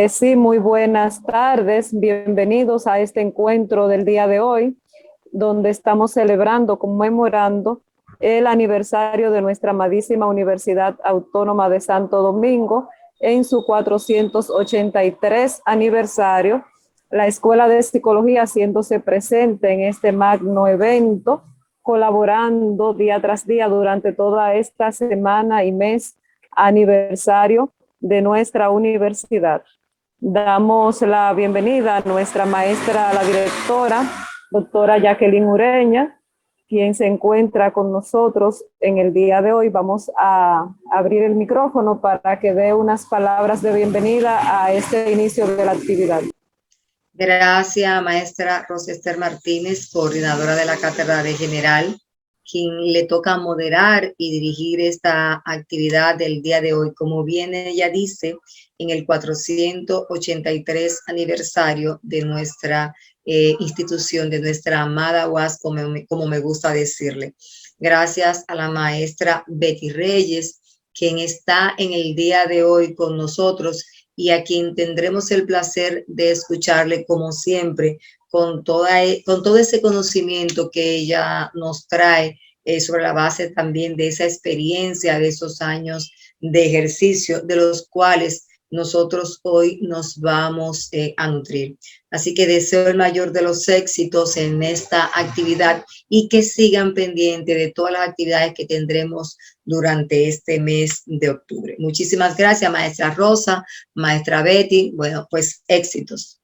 Sí, muy buenas tardes. Bienvenidos a este encuentro del día de hoy, donde estamos celebrando, conmemorando el aniversario de nuestra amadísima Universidad Autónoma de Santo Domingo en su 483 aniversario. La Escuela de Psicología haciéndose presente en este magno evento, colaborando día tras día durante toda esta semana y mes aniversario de nuestra universidad. Damos la bienvenida a nuestra maestra, la directora, doctora Jacqueline Ureña, quien se encuentra con nosotros en el día de hoy. Vamos a abrir el micrófono para que dé unas palabras de bienvenida a este inicio de la actividad. Gracias, maestra Rosester Martínez, coordinadora de la Cátedra de General, quien le toca moderar y dirigir esta actividad del día de hoy. Como bien ella dice, en el 483 aniversario de nuestra institución, de nuestra amada UAS, como me gusta decirle. Gracias a la maestra Betty Reyes, quien está en el día de hoy con nosotros y a quien tendremos el placer de escucharle como siempre, con todo ese conocimiento que ella nos trae sobre la base también de esa experiencia, de esos años de ejercicio, de los cuales nosotros hoy nos vamos a nutrir. Así que deseo el mayor de los éxitos en esta actividad y que sigan pendientes de todas las actividades que tendremos durante este mes de octubre. Muchísimas gracias, maestra Rosa, maestra Betty. Bueno, pues éxitos.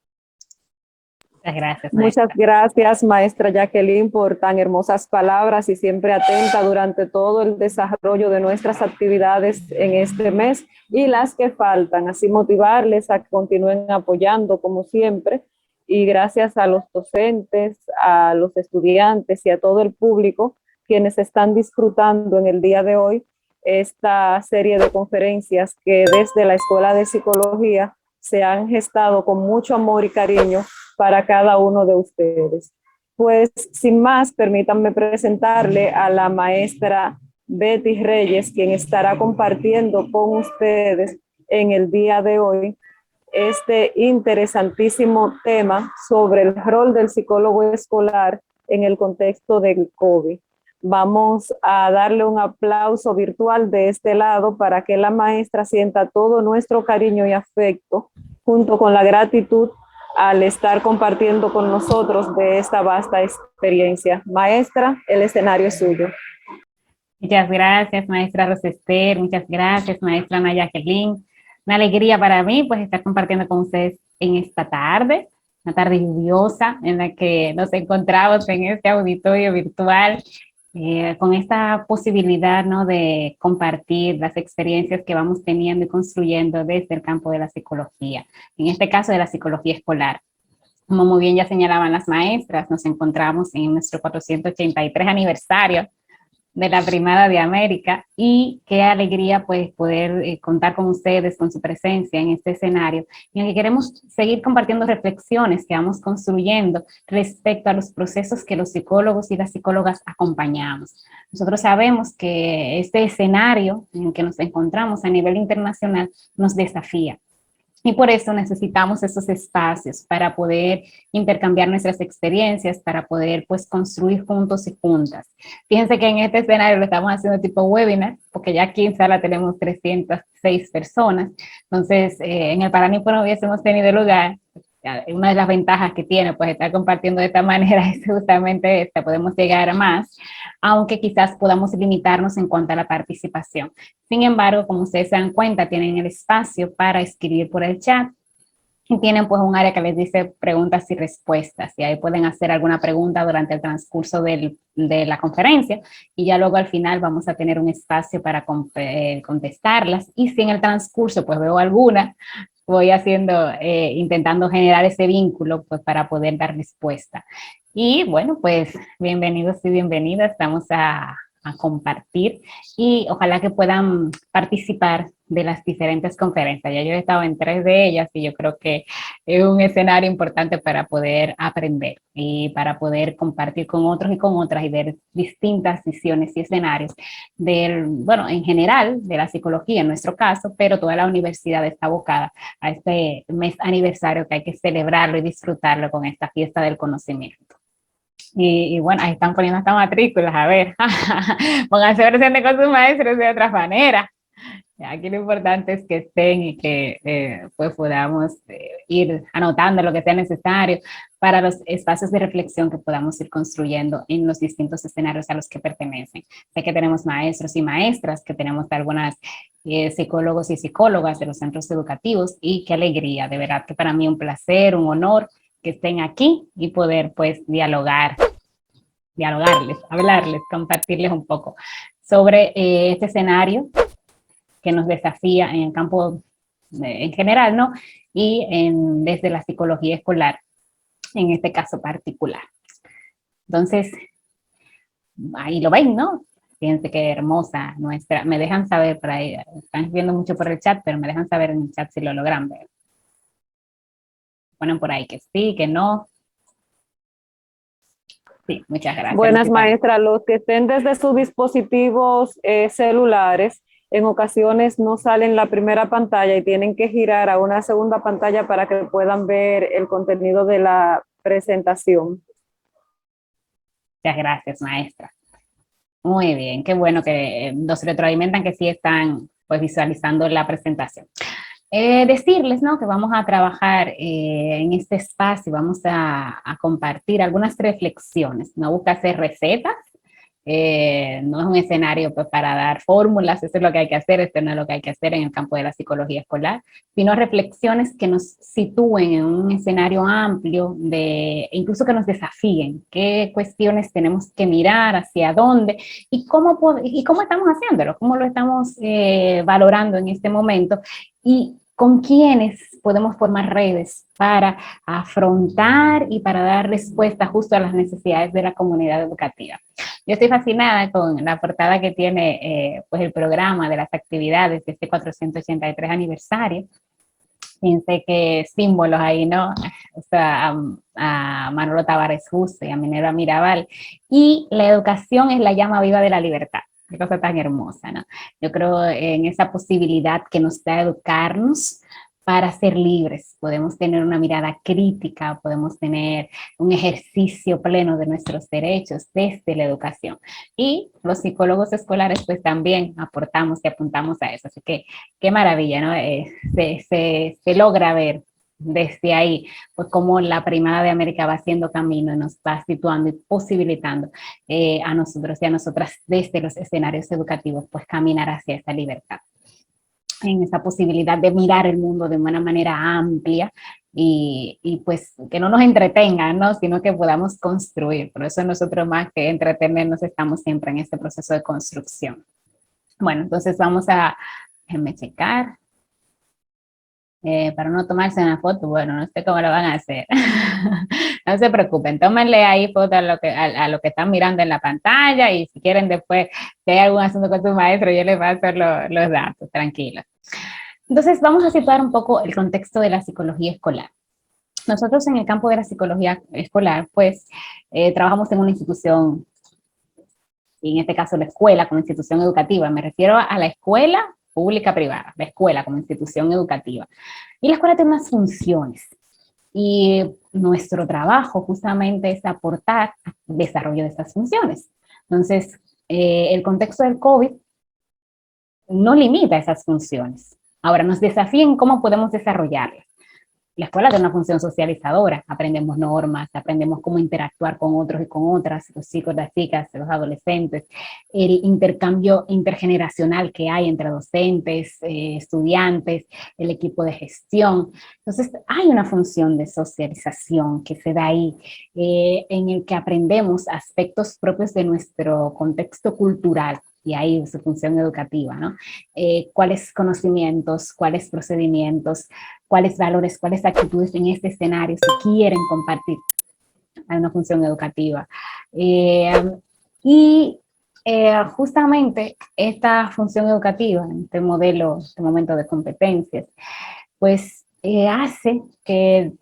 Muchas gracias, maestra. Muchas gracias, maestra Jacqueline, por tan hermosas palabras y siempre atenta durante todo el desarrollo de nuestras actividades en este mes y las que faltan, así motivarles a que continúen apoyando como siempre. Y gracias a los docentes, a los estudiantes y a todo el público quienes están disfrutando en el día de hoy esta serie de conferencias que desde la Escuela de Psicología se han gestado con mucho amor y cariño para cada uno de ustedes. Pues sin más, permítanme presentarle a la maestra Betty Reyes, quien estará compartiendo con ustedes en el día de hoy este interesantísimo tema sobre el rol del psicólogo escolar en el contexto del COVID. Vamos a darle un aplauso virtual de este lado para que la maestra sienta todo nuestro cariño y afecto, junto con la gratitud al estar compartiendo con nosotros de esta vasta experiencia. Maestra, el escenario es suyo. Muchas gracias, maestra Rosester. Muchas gracias, maestra Ana Jacqueline. Una alegría para mí, pues, estar compartiendo con ustedes en esta tarde, una tarde lluviosa en la que nos encontramos en este auditorio virtual, con esta posibilidad, ¿no?, de compartir las experiencias que vamos teniendo y construyendo desde el campo de la psicología, en este caso de la psicología escolar. Como muy bien ya señalaban las maestras, nos encontramos en nuestro 483 aniversario de la Primada de América y qué alegría pues poder contar con ustedes, con su presencia en este escenario en el que queremos seguir compartiendo reflexiones que vamos construyendo respecto a los procesos que los psicólogos y las psicólogas acompañamos. Nosotros sabemos que este escenario en el que nos encontramos a nivel internacional nos desafía. Y por eso necesitamos esos espacios para poder intercambiar nuestras experiencias, para poder pues construir juntos y juntas. Fíjense que en este escenario lo estamos haciendo tipo webinar, porque ya aquí en sala tenemos 306 personas. Entonces, en el Paraninfo no hubiésemos tenido lugar. Una de las ventajas que tiene pues estar compartiendo de esta manera es justamente esta, podemos llegar a más, aunque quizás podamos limitarnos en cuanto a la participación. Sin embargo, como ustedes se dan cuenta, tienen el espacio para escribir por el chat y tienen pues un área que les dice preguntas y respuestas, y ahí pueden hacer alguna pregunta durante el transcurso de la conferencia, y ya luego al final vamos a tener un espacio para contestarlas, y si en el transcurso pues veo alguna, voy haciendo, intentando generar ese vínculo pues para poder dar respuesta. Y bueno, pues bienvenidos y bienvenidas, estamos a a compartir y ojalá que puedan participar de las diferentes conferencias. Ya yo he estado en 3 de ellas y yo creo que es un escenario importante para poder aprender y para poder compartir con otros y con otras y ver distintas visiones y escenarios del, bueno, en general de la psicología en nuestro caso, pero toda la universidad está abocada a este mes aniversario que hay que celebrarlo y disfrutarlo con esta fiesta del conocimiento. Y bueno, ahí están poniendo hasta matrículas, a ver, pónganse presentes con sus maestros de otra manera. Aquí lo importante es que estén y que pues podamos ir anotando lo que sea necesario para los espacios de reflexión que podamos ir construyendo en los distintos escenarios a los que pertenecen. Sé que tenemos maestros y maestras, que tenemos algunas psicólogos y psicólogas de los centros educativos y qué alegría, de verdad que para mí un placer, un honor que estén aquí y poder pues dialogarles, hablarles, compartirles un poco sobre este escenario que nos desafía en el campo en general, ¿no? Y desde la psicología escolar, en este caso particular. Entonces, ahí lo ven, ¿no? Fíjense qué hermosa nuestra, me dejan saber por ahí, están viendo mucho por el chat, pero me dejan saber en el chat si lo logran ver. Ponen por ahí que sí, que no. Sí, muchas gracias. Buenas, maestra. Los que estén desde sus dispositivos celulares, en ocasiones no salen la primera pantalla y tienen que girar a una segunda pantalla para que puedan ver el contenido de la presentación. Muchas gracias, maestra. Muy bien, qué bueno que nos retroalimentan que sí están pues visualizando la presentación. Decirles, ¿no?, que vamos a trabajar en este espacio, vamos a compartir algunas reflexiones, no busca hacer recetas, no es un escenario pues para dar fórmulas, eso es lo que hay que hacer, esto no es lo que hay que hacer en el campo de la psicología escolar, sino reflexiones que nos sitúen en un escenario amplio, incluso que nos desafíen, qué cuestiones tenemos que mirar, hacia dónde, y cómo estamos haciéndolo, cómo lo estamos valorando en este momento, y con quiénes podemos formar redes para afrontar y para dar respuesta justo a las necesidades de la comunidad educativa. Yo estoy fascinada con la portada que tiene pues el programa de las actividades de este 483 aniversario. Fíjense qué símbolos ahí, ¿no? O sea, a Manolo Tavares Justo y a Minerva Mirabal. Y la educación es la llama viva de la libertad. Qué cosa tan hermosa, ¿no? Yo creo en esa posibilidad que nos da educarnos para ser libres. Podemos tener una mirada crítica, podemos tener un ejercicio pleno de nuestros derechos desde la educación. Y los psicólogos escolares pues también aportamos y apuntamos a eso. Así que qué maravilla, ¿no? Se logra ver desde ahí, pues como la Primada de América va haciendo camino y nos va situando y posibilitando a nosotros y a nosotras desde los escenarios educativos, pues caminar hacia esa libertad, en esa posibilidad de mirar el mundo de una manera amplia y pues que no nos entretengan, ¿no?, sino que podamos construir. Por eso nosotros más que entretenernos estamos siempre en este proceso de construcción. Bueno, entonces vamos a, déjenme checar. Para no tomarse una foto, bueno, no sé cómo lo van a hacer. No se preocupen, tómenle ahí foto a lo que están mirando en la pantalla y si quieren después, si hay algún asunto con su maestro, yo les paso los datos, tranquilos. Entonces vamos a situar un poco el contexto de la psicología escolar. Nosotros en el campo de la psicología escolar, pues, trabajamos en una institución, y en este caso la escuela como institución educativa. Me refiero a la escuela pública-privada, la escuela como institución educativa. Y la escuela tiene unas funciones. Y nuestro trabajo justamente es aportar al desarrollo de estas funciones. Entonces, el contexto del COVID no limita esas funciones. Ahora, nos desafía en cómo podemos desarrollarlas. La escuela tiene una función socializadora, aprendemos normas, aprendemos cómo interactuar con otros y con otras, los chicos, las chicas, los adolescentes, el intercambio intergeneracional que hay entre docentes, estudiantes, el equipo de gestión. Entonces hay una función de socialización que se da ahí, en el que aprendemos aspectos propios de nuestro contexto cultural, y ahí su función educativa, ¿no? Cuáles conocimientos, cuáles procedimientos, cuáles valores, cuáles actitudes en este escenario se quieren compartir. Hay una función educativa. Y Justamente esta función educativa, este modelo, este momento de competencias, pues hace que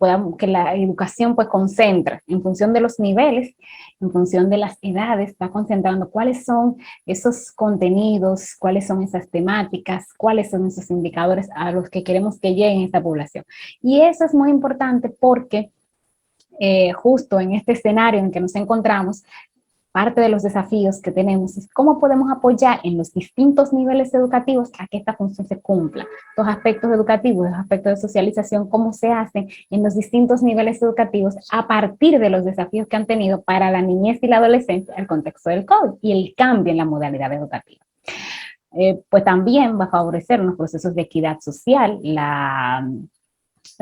la educación pues concentre en función de los niveles, en función de las edades, está concentrando cuáles son esos contenidos, cuáles son esas temáticas, cuáles son esos indicadores a los que queremos que lleguen esta población. Y eso es muy importante porque justo en este escenario en que nos encontramos, parte de los desafíos que tenemos es cómo podemos apoyar en los distintos niveles educativos a que esta función se cumpla. Los aspectos educativos, los aspectos de socialización, cómo se hacen en los distintos niveles educativos a partir de los desafíos que han tenido para la niñez y la adolescencia el contexto del COVID y el cambio en la modalidad educativa. Pues también va a favorecer unos procesos de equidad social, la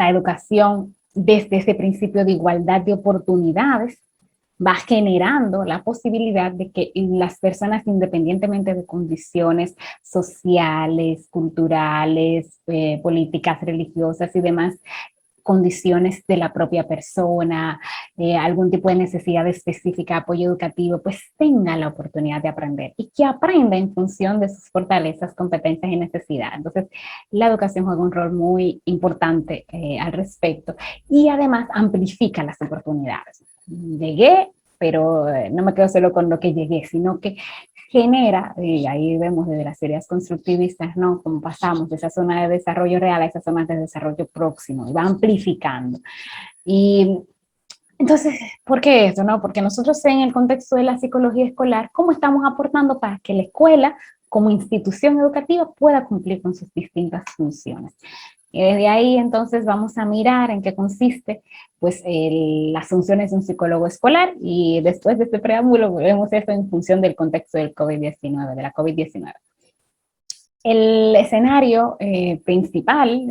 educación desde ese principio de igualdad de oportunidades, va generando la posibilidad de que las personas, independientemente de condiciones sociales, culturales, políticas, religiosas y demás, condiciones de la propia persona, algún tipo de necesidad específica, apoyo educativo, pues tenga la oportunidad de aprender y que aprenda en función de sus fortalezas, competencias y necesidades. Entonces, la educación juega un rol muy importante al respecto y además amplifica las oportunidades. Llegué, pero no me quedo solo con lo que llegué, sino que genera, y ahí vemos desde las teorías constructivistas, ¿no? Como pasamos de esa zona de desarrollo real a esa zona de desarrollo próximo, y va amplificando. Y entonces, ¿por qué eso, no? Porque nosotros en el contexto de la psicología escolar, ¿cómo estamos aportando para que la escuela, como institución educativa, pueda cumplir con sus distintas funciones? Y desde ahí entonces vamos a mirar en qué consiste pues las funciones de un psicólogo escolar y después de este preámbulo vemos esto en función del contexto del COVID-19, de la COVID-19. El escenario principal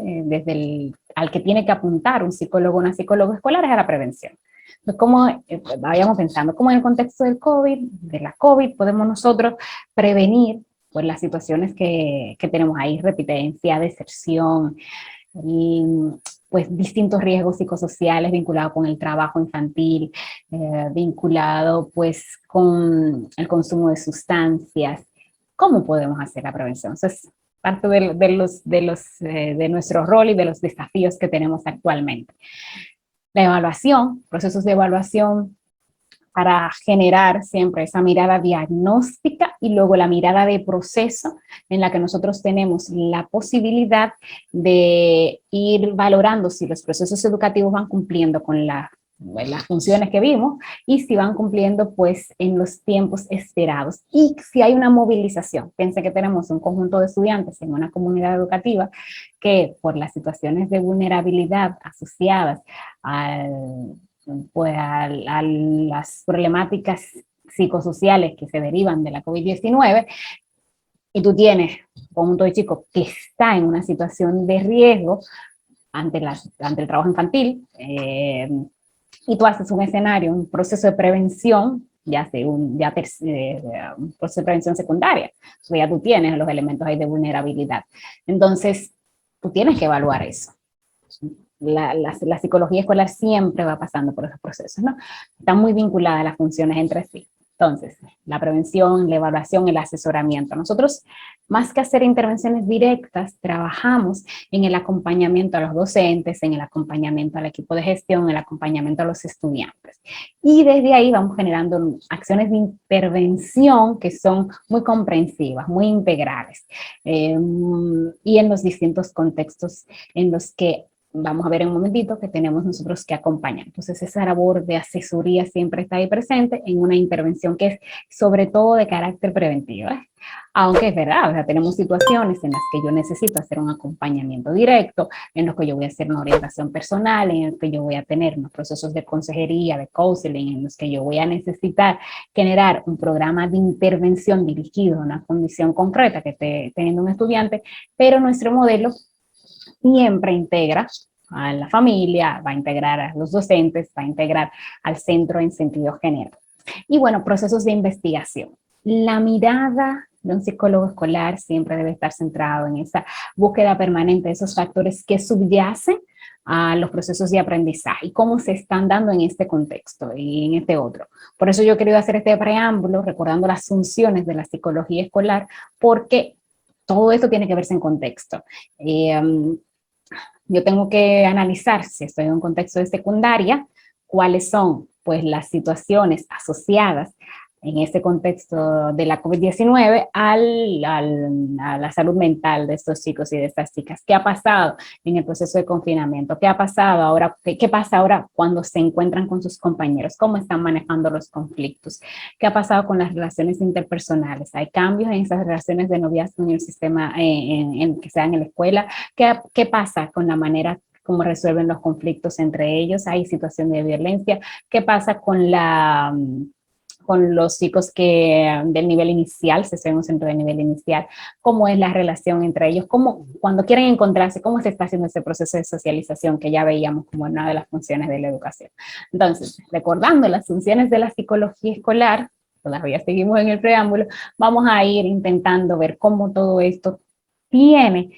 al que tiene que apuntar un psicólogo o una psicóloga escolar es a la prevención. Entonces, como vayamos pensando, ¿cómo en el contexto del COVID, de la COVID, podemos nosotros prevenir pues las situaciones que tenemos ahí, repitencia, deserción, y pues distintos riesgos psicosociales vinculados con el trabajo infantil, vinculado pues con el consumo de sustancias? ¿Cómo podemos hacer la prevención? Eso es parte de nuestro rol y de los desafíos que tenemos actualmente. La evaluación, procesos de evaluación para generar siempre esa mirada diagnóstica y luego la mirada de proceso en la que nosotros tenemos la posibilidad de ir valorando si los procesos educativos van cumpliendo con las funciones que vimos y si van cumpliendo pues en los tiempos esperados y si hay una movilización. Piensen que tenemos un conjunto de estudiantes en una comunidad educativa que por las situaciones de vulnerabilidad asociadas pues a las problemáticas psicosociales que se derivan de la COVID-19, y tú tienes un conjunto de chicos que está en una situación de riesgo ante el trabajo infantil, y tú haces un escenario, un proceso de prevención, un proceso de prevención secundaria, o ya tú tienes los elementos ahí de vulnerabilidad. Entonces, tú tienes que evaluar eso. La psicología escolar siempre va pasando por esos procesos, ¿no? Están muy vinculadas las funciones entre sí. Entonces, la prevención, la evaluación, el asesoramiento. Nosotros, más que hacer intervenciones directas, trabajamos en el acompañamiento a los docentes, en el acompañamiento al equipo de gestión, en el acompañamiento a los estudiantes. Y desde ahí vamos generando acciones de intervención que son muy comprensivas, muy integrales, y en los distintos contextos en los que vamos a ver en un momentito que tenemos nosotros que acompañar. Entonces, esa labor de asesoría siempre está ahí presente en una intervención que es sobre todo de carácter preventivo. Aunque es verdad, o sea, tenemos situaciones en las que yo necesito hacer un acompañamiento directo, en los que yo voy a hacer una orientación personal, en los que yo voy a tener unos procesos de consejería, de counseling, en los que yo voy a necesitar generar un programa de intervención dirigido a una condición concreta que esté teniendo un estudiante, pero nuestro modelo siempre integra a la familia, va a integrar a los docentes, va a integrar al centro en sentido general. Y bueno, procesos de investigación. La mirada de un psicólogo escolar siempre debe estar centrado en esa búsqueda permanente de esos factores que subyacen a los procesos de aprendizaje y cómo se están dando en este contexto y en este otro. Por eso yo he querido hacer este preámbulo recordando las funciones de la psicología escolar, porque todo esto tiene que verse en contexto. Yo tengo que analizar, si estoy en un contexto de secundaria, cuáles son pues las situaciones asociadas en este contexto de la COVID-19 a la salud mental de estos chicos y de estas chicas. ¿Qué ha pasado en el proceso de confinamiento? ¿Qué ha pasado ahora? ¿Qué pasa ahora cuando se encuentran con sus compañeros? ¿Cómo están manejando los conflictos? ¿Qué ha pasado con las relaciones interpersonales? ¿Hay cambios en esas relaciones de noviazgo en el sistema que se dan en la escuela? ¿Qué pasa con la manera cómo resuelven los conflictos entre ellos? ¿Hay situación de violencia? ¿Qué pasa con los chicos que del nivel inicial, se en un centro de nivel inicial, cómo es la relación entre ellos, cómo, cuando quieren encontrarse, cómo se está haciendo ese proceso de socialización que ya veíamos como una de las funciones de la educación? Entonces, recordando las funciones de la psicología escolar, todavía seguimos en el preámbulo, vamos a ir intentando ver cómo todo esto tiene,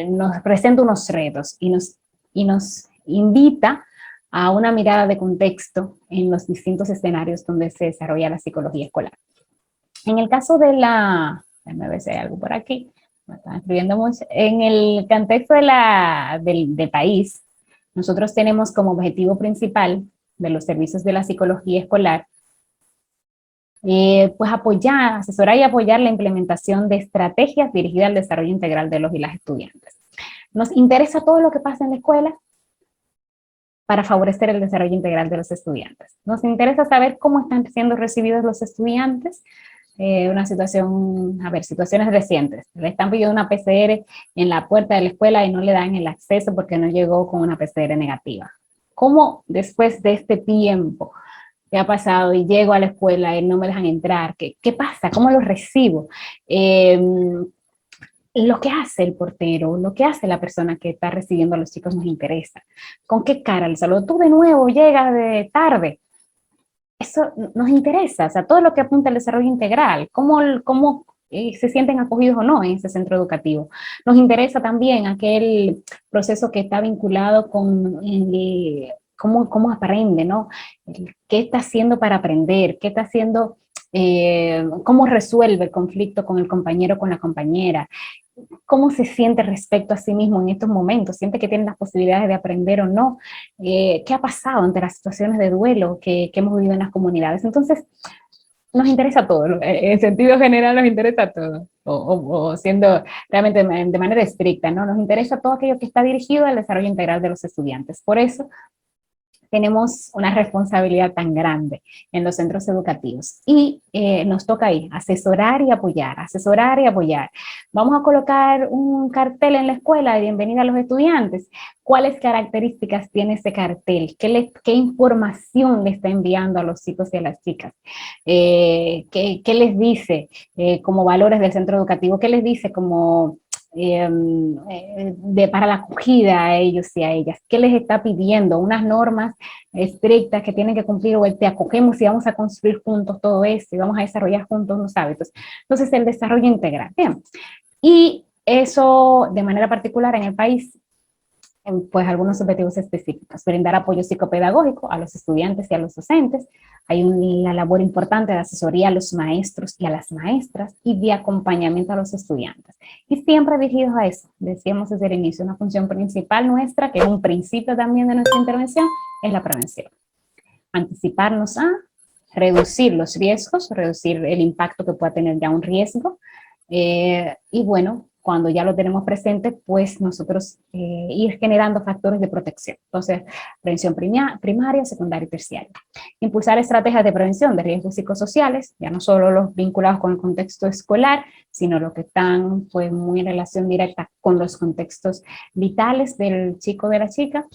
nos presenta unos retos y nos invita a una mirada de contexto en los distintos escenarios donde se desarrolla la psicología escolar. En el caso de déjame ver si hay algo por aquí, me están escribiendo mucho, en el contexto del país, nosotros tenemos como objetivo principal de los servicios de la psicología escolar, pues asesorar y apoyar la implementación de estrategias dirigidas al desarrollo integral de los y las estudiantes. Nos interesa todo lo que pasa en la escuela, para favorecer el desarrollo integral de los estudiantes. Nos interesa saber cómo están siendo recibidos los estudiantes, situaciones recientes. Le están pidiendo una PCR en la puerta de la escuela y no le dan el acceso porque no llegó con una PCR negativa. ¿Cómo después de este tiempo que ha pasado y llego a la escuela y no me dejan entrar? ¿Qué pasa? ¿Cómo lo recibo? Lo que hace el portero, lo que hace la persona que está recibiendo a los chicos nos interesa. ¿Con qué cara les saludo? Tú de nuevo llegas de tarde. Eso nos interesa, o sea, todo lo que apunta al desarrollo integral, cómo se sienten acogidos o no en ese centro educativo. Nos interesa también aquel proceso que está vinculado con cómo aprende, ¿no? ¿Qué está haciendo para aprender? ¿Qué está haciendo? ¿Cómo resuelve el conflicto con el compañero o con la compañera? ¿Cómo se siente respecto a sí mismo en estos momentos? ¿Siente que tiene las posibilidades de aprender o no? ¿Qué ha pasado ante las situaciones de duelo que hemos vivido en las comunidades? Entonces, nos interesa todo, en sentido general nos interesa todo, o siendo realmente de manera estricta, ¿no? Nos interesa todo aquello que está dirigido al desarrollo integral de los estudiantes. Por eso, tenemos una responsabilidad tan grande en los centros educativos y nos toca ahí asesorar y apoyar, asesorar y apoyar. Vamos a colocar un cartel en la escuela de bienvenida a los estudiantes. ¿Cuáles características tiene ese cartel? ¿Qué información le está enviando a los chicos y a las chicas? ¿Qué les dice como valores del centro educativo? ¿Qué les dice como para la acogida a ellos y a ellas? ¿Qué les está pidiendo? Unas normas estrictas que tienen que cumplir, o te acogemos y vamos a construir juntos todo esto y vamos a desarrollar juntos los hábitos. Entonces, el desarrollo integral. Bien. Y eso, de manera particular en el país, pues algunos objetivos específicos: brindar apoyo psicopedagógico a los estudiantes y a los docentes. Hay una labor importante de asesoría a los maestros y a las maestras y de acompañamiento a los estudiantes. Y siempre dirigidos a eso, decíamos desde el inicio, una función principal nuestra, que es un principio también de nuestra intervención, es la prevención. Anticiparnos a reducir los riesgos, reducir el impacto que pueda tener ya un riesgo, y bueno, cuando ya lo tenemos presente, pues nosotros ir generando factores de protección. Entonces, prevención primaria, secundaria y terciaria. Impulsar estrategias de prevención de riesgos psicosociales, ya no solo los vinculados con el contexto escolar, sino los que están pues muy en relación directa con los contextos vitales del chico o de la chica.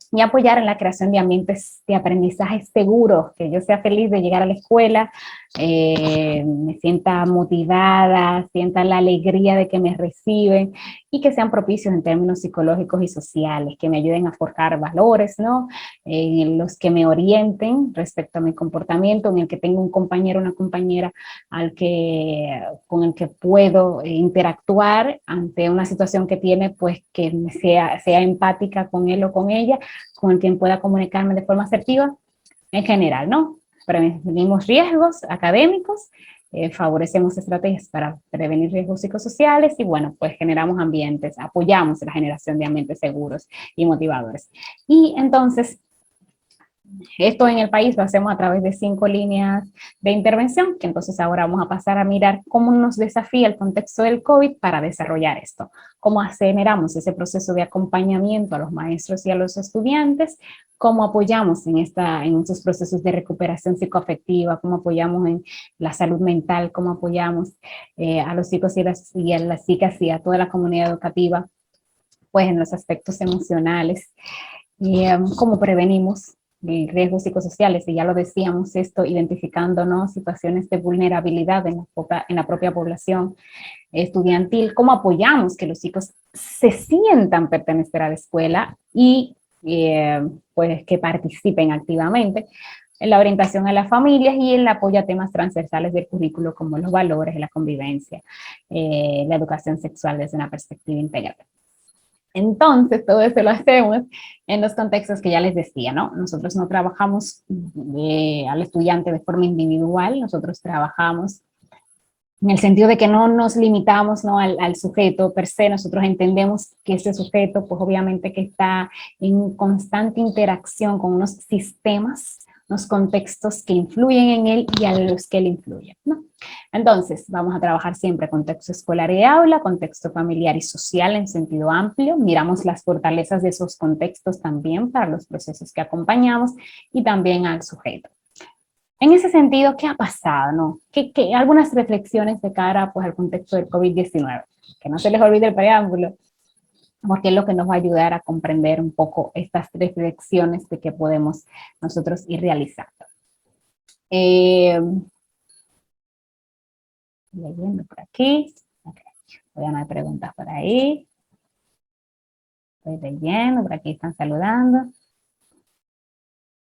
Y apoyar en la creación de ambientes de aprendizaje seguros, que yo sea feliz de llegar a la escuela, me sienta motivada, sienta la alegría de que me reciben, y que sean propicios en términos psicológicos y sociales, que me ayuden a forjar valores, ¿no? En los que me orienten respecto a mi comportamiento, en el que tengo un compañero o una compañera con el que puedo interactuar ante una situación que tiene, pues que sea empática con él o con ella, con el quien pueda comunicarme de forma asertiva, en general, ¿no? Prevenimos riesgos académicos, favorecemos estrategias para prevenir riesgos psicosociales y bueno, pues generamos ambientes, apoyamos la generación de ambientes seguros y motivadores. Y entonces, esto en el país lo hacemos a través de 5 líneas de intervención, que entonces ahora vamos a pasar a mirar cómo nos desafía el contexto del COVID para desarrollar esto, cómo aceleramos ese proceso de acompañamiento a los maestros y a los estudiantes, cómo apoyamos en estos procesos de recuperación psicoafectiva, cómo apoyamos en la salud mental, cómo apoyamos a los chicos y a las chicas y a toda la comunidad educativa, pues en los aspectos emocionales, y cómo prevenimos riesgos psicosociales, y ya lo decíamos esto, identificándonos situaciones de vulnerabilidad en la propia población estudiantil, cómo apoyamos que los chicos se sientan pertenecer a la escuela y pues que participen activamente en la orientación a las familias y el apoyo a temas transversales del currículo como los valores, la convivencia, la educación sexual desde una perspectiva integral. Entonces, todo eso lo hacemos en los contextos que ya les decía, ¿no? Nosotros no trabajamos al estudiante de forma individual, nosotros trabajamos en el sentido de que no nos limitamos, ¿no?, al sujeto per se. Nosotros entendemos que ese sujeto, pues obviamente que está en constante interacción con unos sistemas, unos contextos que influyen en él y a los que él influye, ¿no? Entonces, vamos a trabajar siempre contexto escolar y de aula, contexto familiar y social en sentido amplio, miramos las fortalezas de esos contextos también para los procesos que acompañamos y también al sujeto. En ese sentido, ¿qué ha pasado, no? Algunas reflexiones de cara, pues, al contexto del COVID-19, que no se les olvide el preámbulo, porque es lo que nos va a ayudar a comprender un poco estas reflexiones de que podemos nosotros ir realizando. Leyendo por aquí. Okay. Voy a dar preguntas por ahí. Estoy leyendo, por aquí están saludando.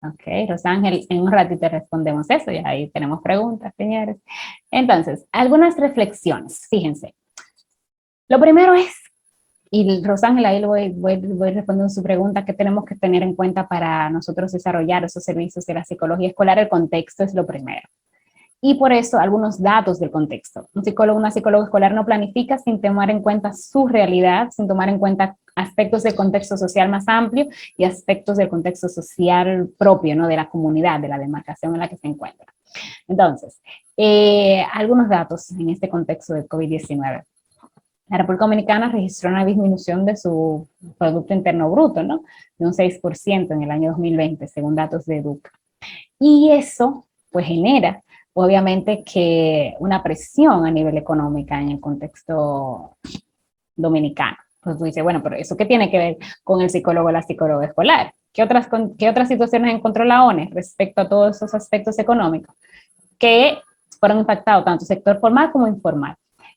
Ok, Rosángel, en un ratito respondemos eso, y ahí tenemos preguntas, señores. Entonces, algunas reflexiones, fíjense. Lo primero es, y Rosángel, ahí voy respondiendo su pregunta, ¿qué tenemos que tener en cuenta para nosotros desarrollar esos servicios de la psicología escolar? El contexto es lo primero. Y por eso, algunos datos del contexto. Un psicólogo, una psicóloga escolar no planifica sin tomar en cuenta su realidad, sin tomar en cuenta aspectos del contexto social más amplio y aspectos del contexto social propio, ¿no?, de la comunidad, de la demarcación en la que se encuentra. Entonces, algunos datos en este contexto del COVID-19. La República Dominicana registró una disminución de su Producto Interno Bruto, ¿no?, de un 6% en el año 2020, según datos de EDUCA. Y eso, pues, genera obviamente que una presión a nivel económico en el contexto dominicano. Pues tú dices, bueno, pero ¿eso qué tiene que ver con el psicólogo o la psicóloga escolar? ¿Qué otras situaciones encontró la ONE respecto a todos esos aspectos económicos que fueron impactados tanto sector formal como informal?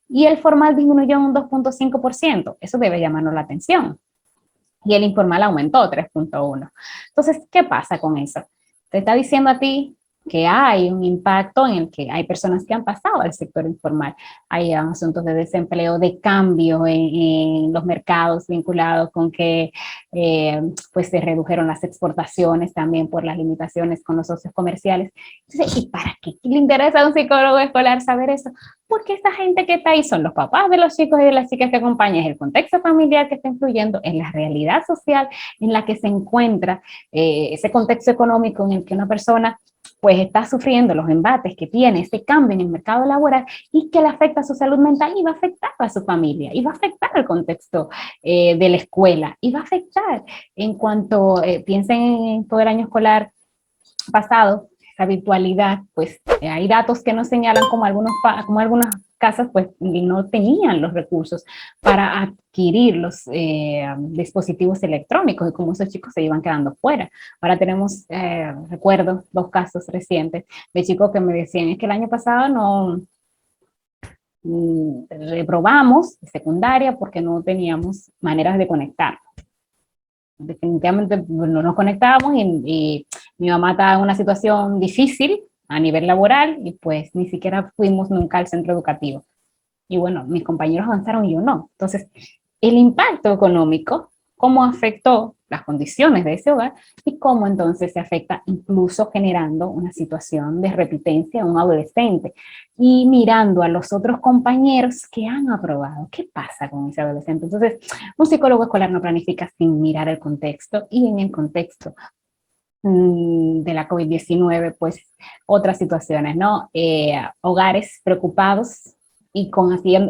Y el formal disminuyó en un 2.5%, eso debe llamarnos la atención. Y el informal aumentó 3.1%. Entonces, ¿qué pasa con eso? Te está diciendo a ti que hay un impacto en el que hay personas que han pasado al sector informal. Hay asuntos de desempleo, de cambio en los mercados vinculados con que pues se redujeron las exportaciones también por las limitaciones con los socios comerciales. Entonces, ¿y para qué le interesa a un psicólogo escolar saber eso? Porque esta gente que está ahí son los papás de los chicos y de las chicas que acompañan, es el contexto familiar que está influyendo en la realidad social en la que se encuentra, ese contexto económico en el que una persona pues está sufriendo los embates que tiene este cambio en el mercado laboral y que le afecta a su salud mental y va a afectar a su familia y va a afectar al contexto de la escuela y va a afectar en cuanto piensen en todo el año escolar pasado, la virtualidad, pues hay datos que nos señalan como algunas casas pues no tenían los recursos para adquirir los dispositivos electrónicos y como esos chicos se iban quedando fuera. Ahora tenemos, recuerdo, 2 casos recientes de chicos que me decían, es que el año pasado reprobamos secundaria porque no teníamos maneras de conectar. Definitivamente no nos conectábamos y mi mamá estaba en una situación difícil a nivel laboral y pues ni siquiera fuimos nunca al centro educativo. Y bueno, mis compañeros avanzaron y yo no. Entonces, el impacto económico, cómo afectó las condiciones de ese hogar y cómo entonces se afecta incluso generando una situación de repitencia en un adolescente y mirando a los otros compañeros que han aprobado. ¿Qué pasa con ese adolescente? Entonces, un psicólogo escolar no planifica sin mirar el contexto y en el contexto de la COVID-19, pues otras situaciones, ¿no? Hogares preocupados y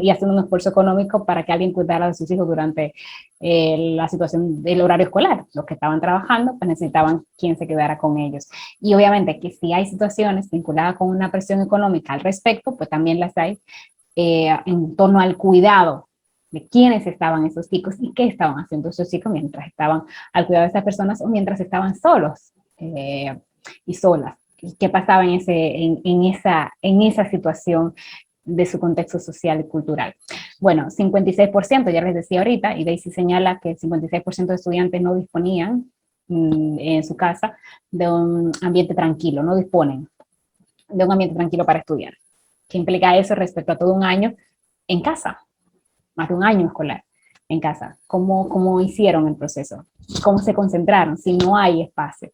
haciendo un esfuerzo económico para que alguien cuidara de sus hijos durante la situación del horario escolar. Los que estaban trabajando, pues necesitaban quien se quedara con ellos. Y obviamente que si hay situaciones vinculadas con una presión económica al respecto, pues también las hay en torno al cuidado de quiénes estaban esos chicos y qué estaban haciendo esos chicos mientras estaban al cuidado de esas personas o mientras estaban solos y solas. ¿Y qué pasaba en esa situación de su contexto social y cultural? Bueno, 56%, ya les decía ahorita, y Daisy señala que el 56% de estudiantes no disponían en su casa de un ambiente tranquilo, no disponen de un ambiente tranquilo para estudiar. ¿Qué implica eso respecto a todo un año en casa? Más de un año escolar en casa. ¿Cómo hicieron el proceso? ¿Cómo se concentraron? Si no hay espacio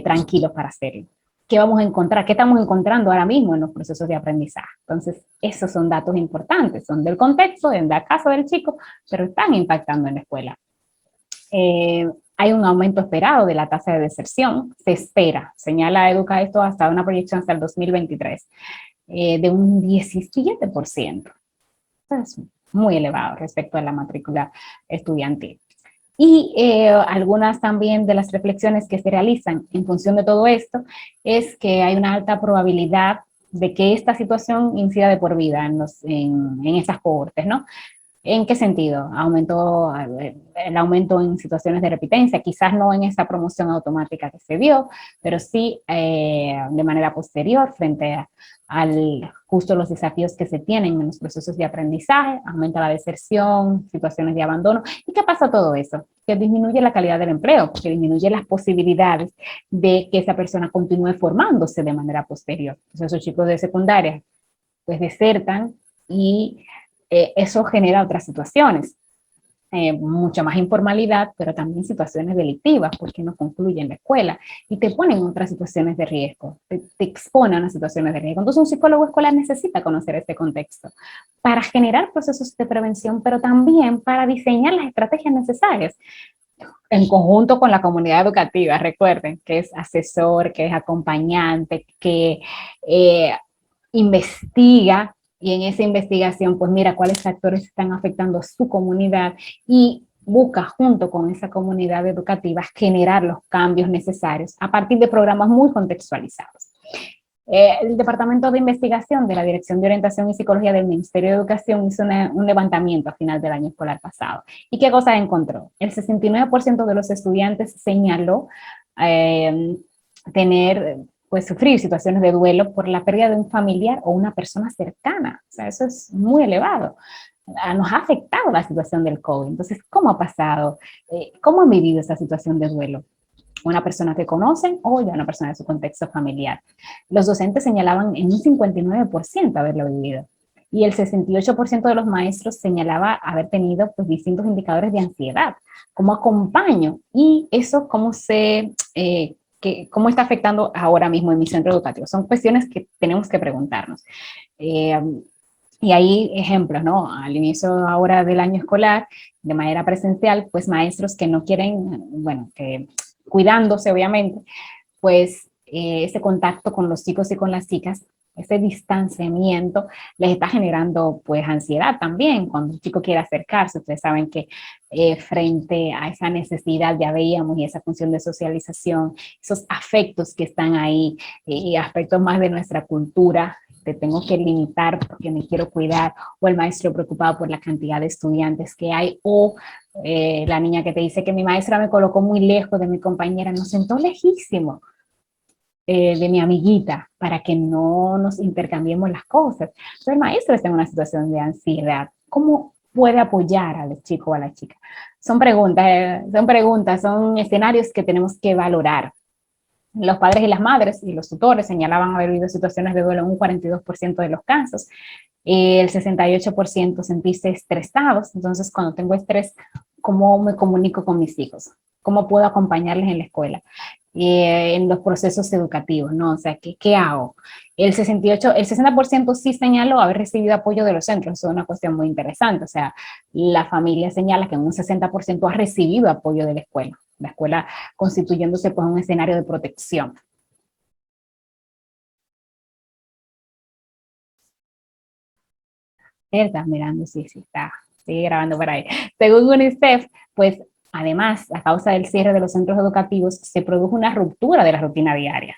tranquilos para hacerlo. ¿Qué vamos a encontrar? ¿Qué estamos encontrando ahora mismo en los procesos de aprendizaje? Entonces, esos son datos importantes, son del contexto, de la casa del chico, pero están impactando en la escuela. Hay un aumento esperado de la tasa de deserción, se espera, señala Educa esto hasta una proyección hasta el 2023, de un 17%. Entonces, muy elevado respecto a la matrícula estudiantil. Y algunas también de las reflexiones que se realizan en función de todo esto es que hay una alta probabilidad de que esta situación incida de por vida en esas cohortes, ¿no? ¿En qué sentido? El aumento en situaciones de repitencia, quizás no en esa promoción automática que se dio, pero sí de manera posterior frente justo los desafíos que se tienen en los procesos de aprendizaje, aumenta la deserción, situaciones de abandono. ¿Y qué pasa todo eso? Que disminuye la calidad del empleo, que disminuye las posibilidades de que esa persona continúe formándose de manera posterior. Entonces, esos chicos de secundaria pues desertan y eso genera otras situaciones, mucha más informalidad, pero también situaciones delictivas, porque no concluyen la escuela y te ponen en otras situaciones de riesgo, te exponen a situaciones de riesgo. Entonces un psicólogo escolar necesita conocer este contexto para generar procesos de prevención, pero también para diseñar las estrategias necesarias en conjunto con la comunidad educativa. Recuerden que es asesor, que es acompañante, que investiga y en esa investigación pues mira cuáles factores están afectando a su comunidad y busca junto con esa comunidad educativa generar los cambios necesarios a partir de programas muy contextualizados. El Departamento de Investigación de la Dirección de Orientación y Psicología del Ministerio de Educación hizo un levantamiento a final del año escolar pasado. ¿Y qué cosas encontró? El 69% de los estudiantes señaló pues sufrir situaciones de duelo por la pérdida de un familiar o una persona cercana. O sea, eso es muy elevado. Nos ha afectado la situación del COVID. Entonces, ¿cómo ha pasado? ¿Cómo han vivido esa situación de duelo? Una persona que conocen o ya una persona de su contexto familiar. Los docentes señalaban en un 59% haberlo vivido. Y el 68% de los maestros señalaba haber tenido pues, distintos indicadores de ansiedad. ¿Cómo acompaño? Y eso, ¿cómo cómo está afectando ahora mismo en mi centro educativo? Son cuestiones que tenemos que preguntarnos. Y hay ejemplos, ¿no? Al inicio ahora del año escolar, de manera presencial, pues maestros que no quieren, bueno, que cuidándose obviamente, pues ese contacto con los chicos y con las chicas, ese distanciamiento les está generando pues ansiedad también cuando el chico quiere acercarse. Ustedes saben que frente a esa necesidad ya veíamos y esa función de socialización, esos afectos que están ahí y aspectos más de nuestra cultura, te tengo que limitar porque me quiero cuidar, o el maestro preocupado por la cantidad de estudiantes que hay, o la niña que te dice que mi maestra me colocó muy lejos de mi compañera, nos sentó lejísimo. de mi amiguita para que no nos intercambiemos las cosas. Entonces el maestro está en una situación de ansiedad. ¿Cómo puede apoyar al chico o a la chica? Son preguntas, son escenarios que tenemos que valorar. Los padres y las madres y los tutores señalaban haber vivido situaciones de duelo en un 42% de los casos. El 68% sentirse estresados. Entonces, cuando tengo estrés, ¿cómo me comunico con mis hijos? ¿Cómo puedo acompañarles en la escuela? En los procesos educativos, ¿no? O sea, ¿qué hago? El 60% sí señaló haber recibido apoyo de los centros. Eso es una cuestión muy interesante. O sea, la familia señala que un 60% ha recibido apoyo de la escuela constituyéndose pues un escenario de protección. Estás mirando, sí, está, sigue grabando por ahí. Según UNICEF, pues además, a causa del cierre de los centros educativos, se produjo una ruptura de la rutina diaria.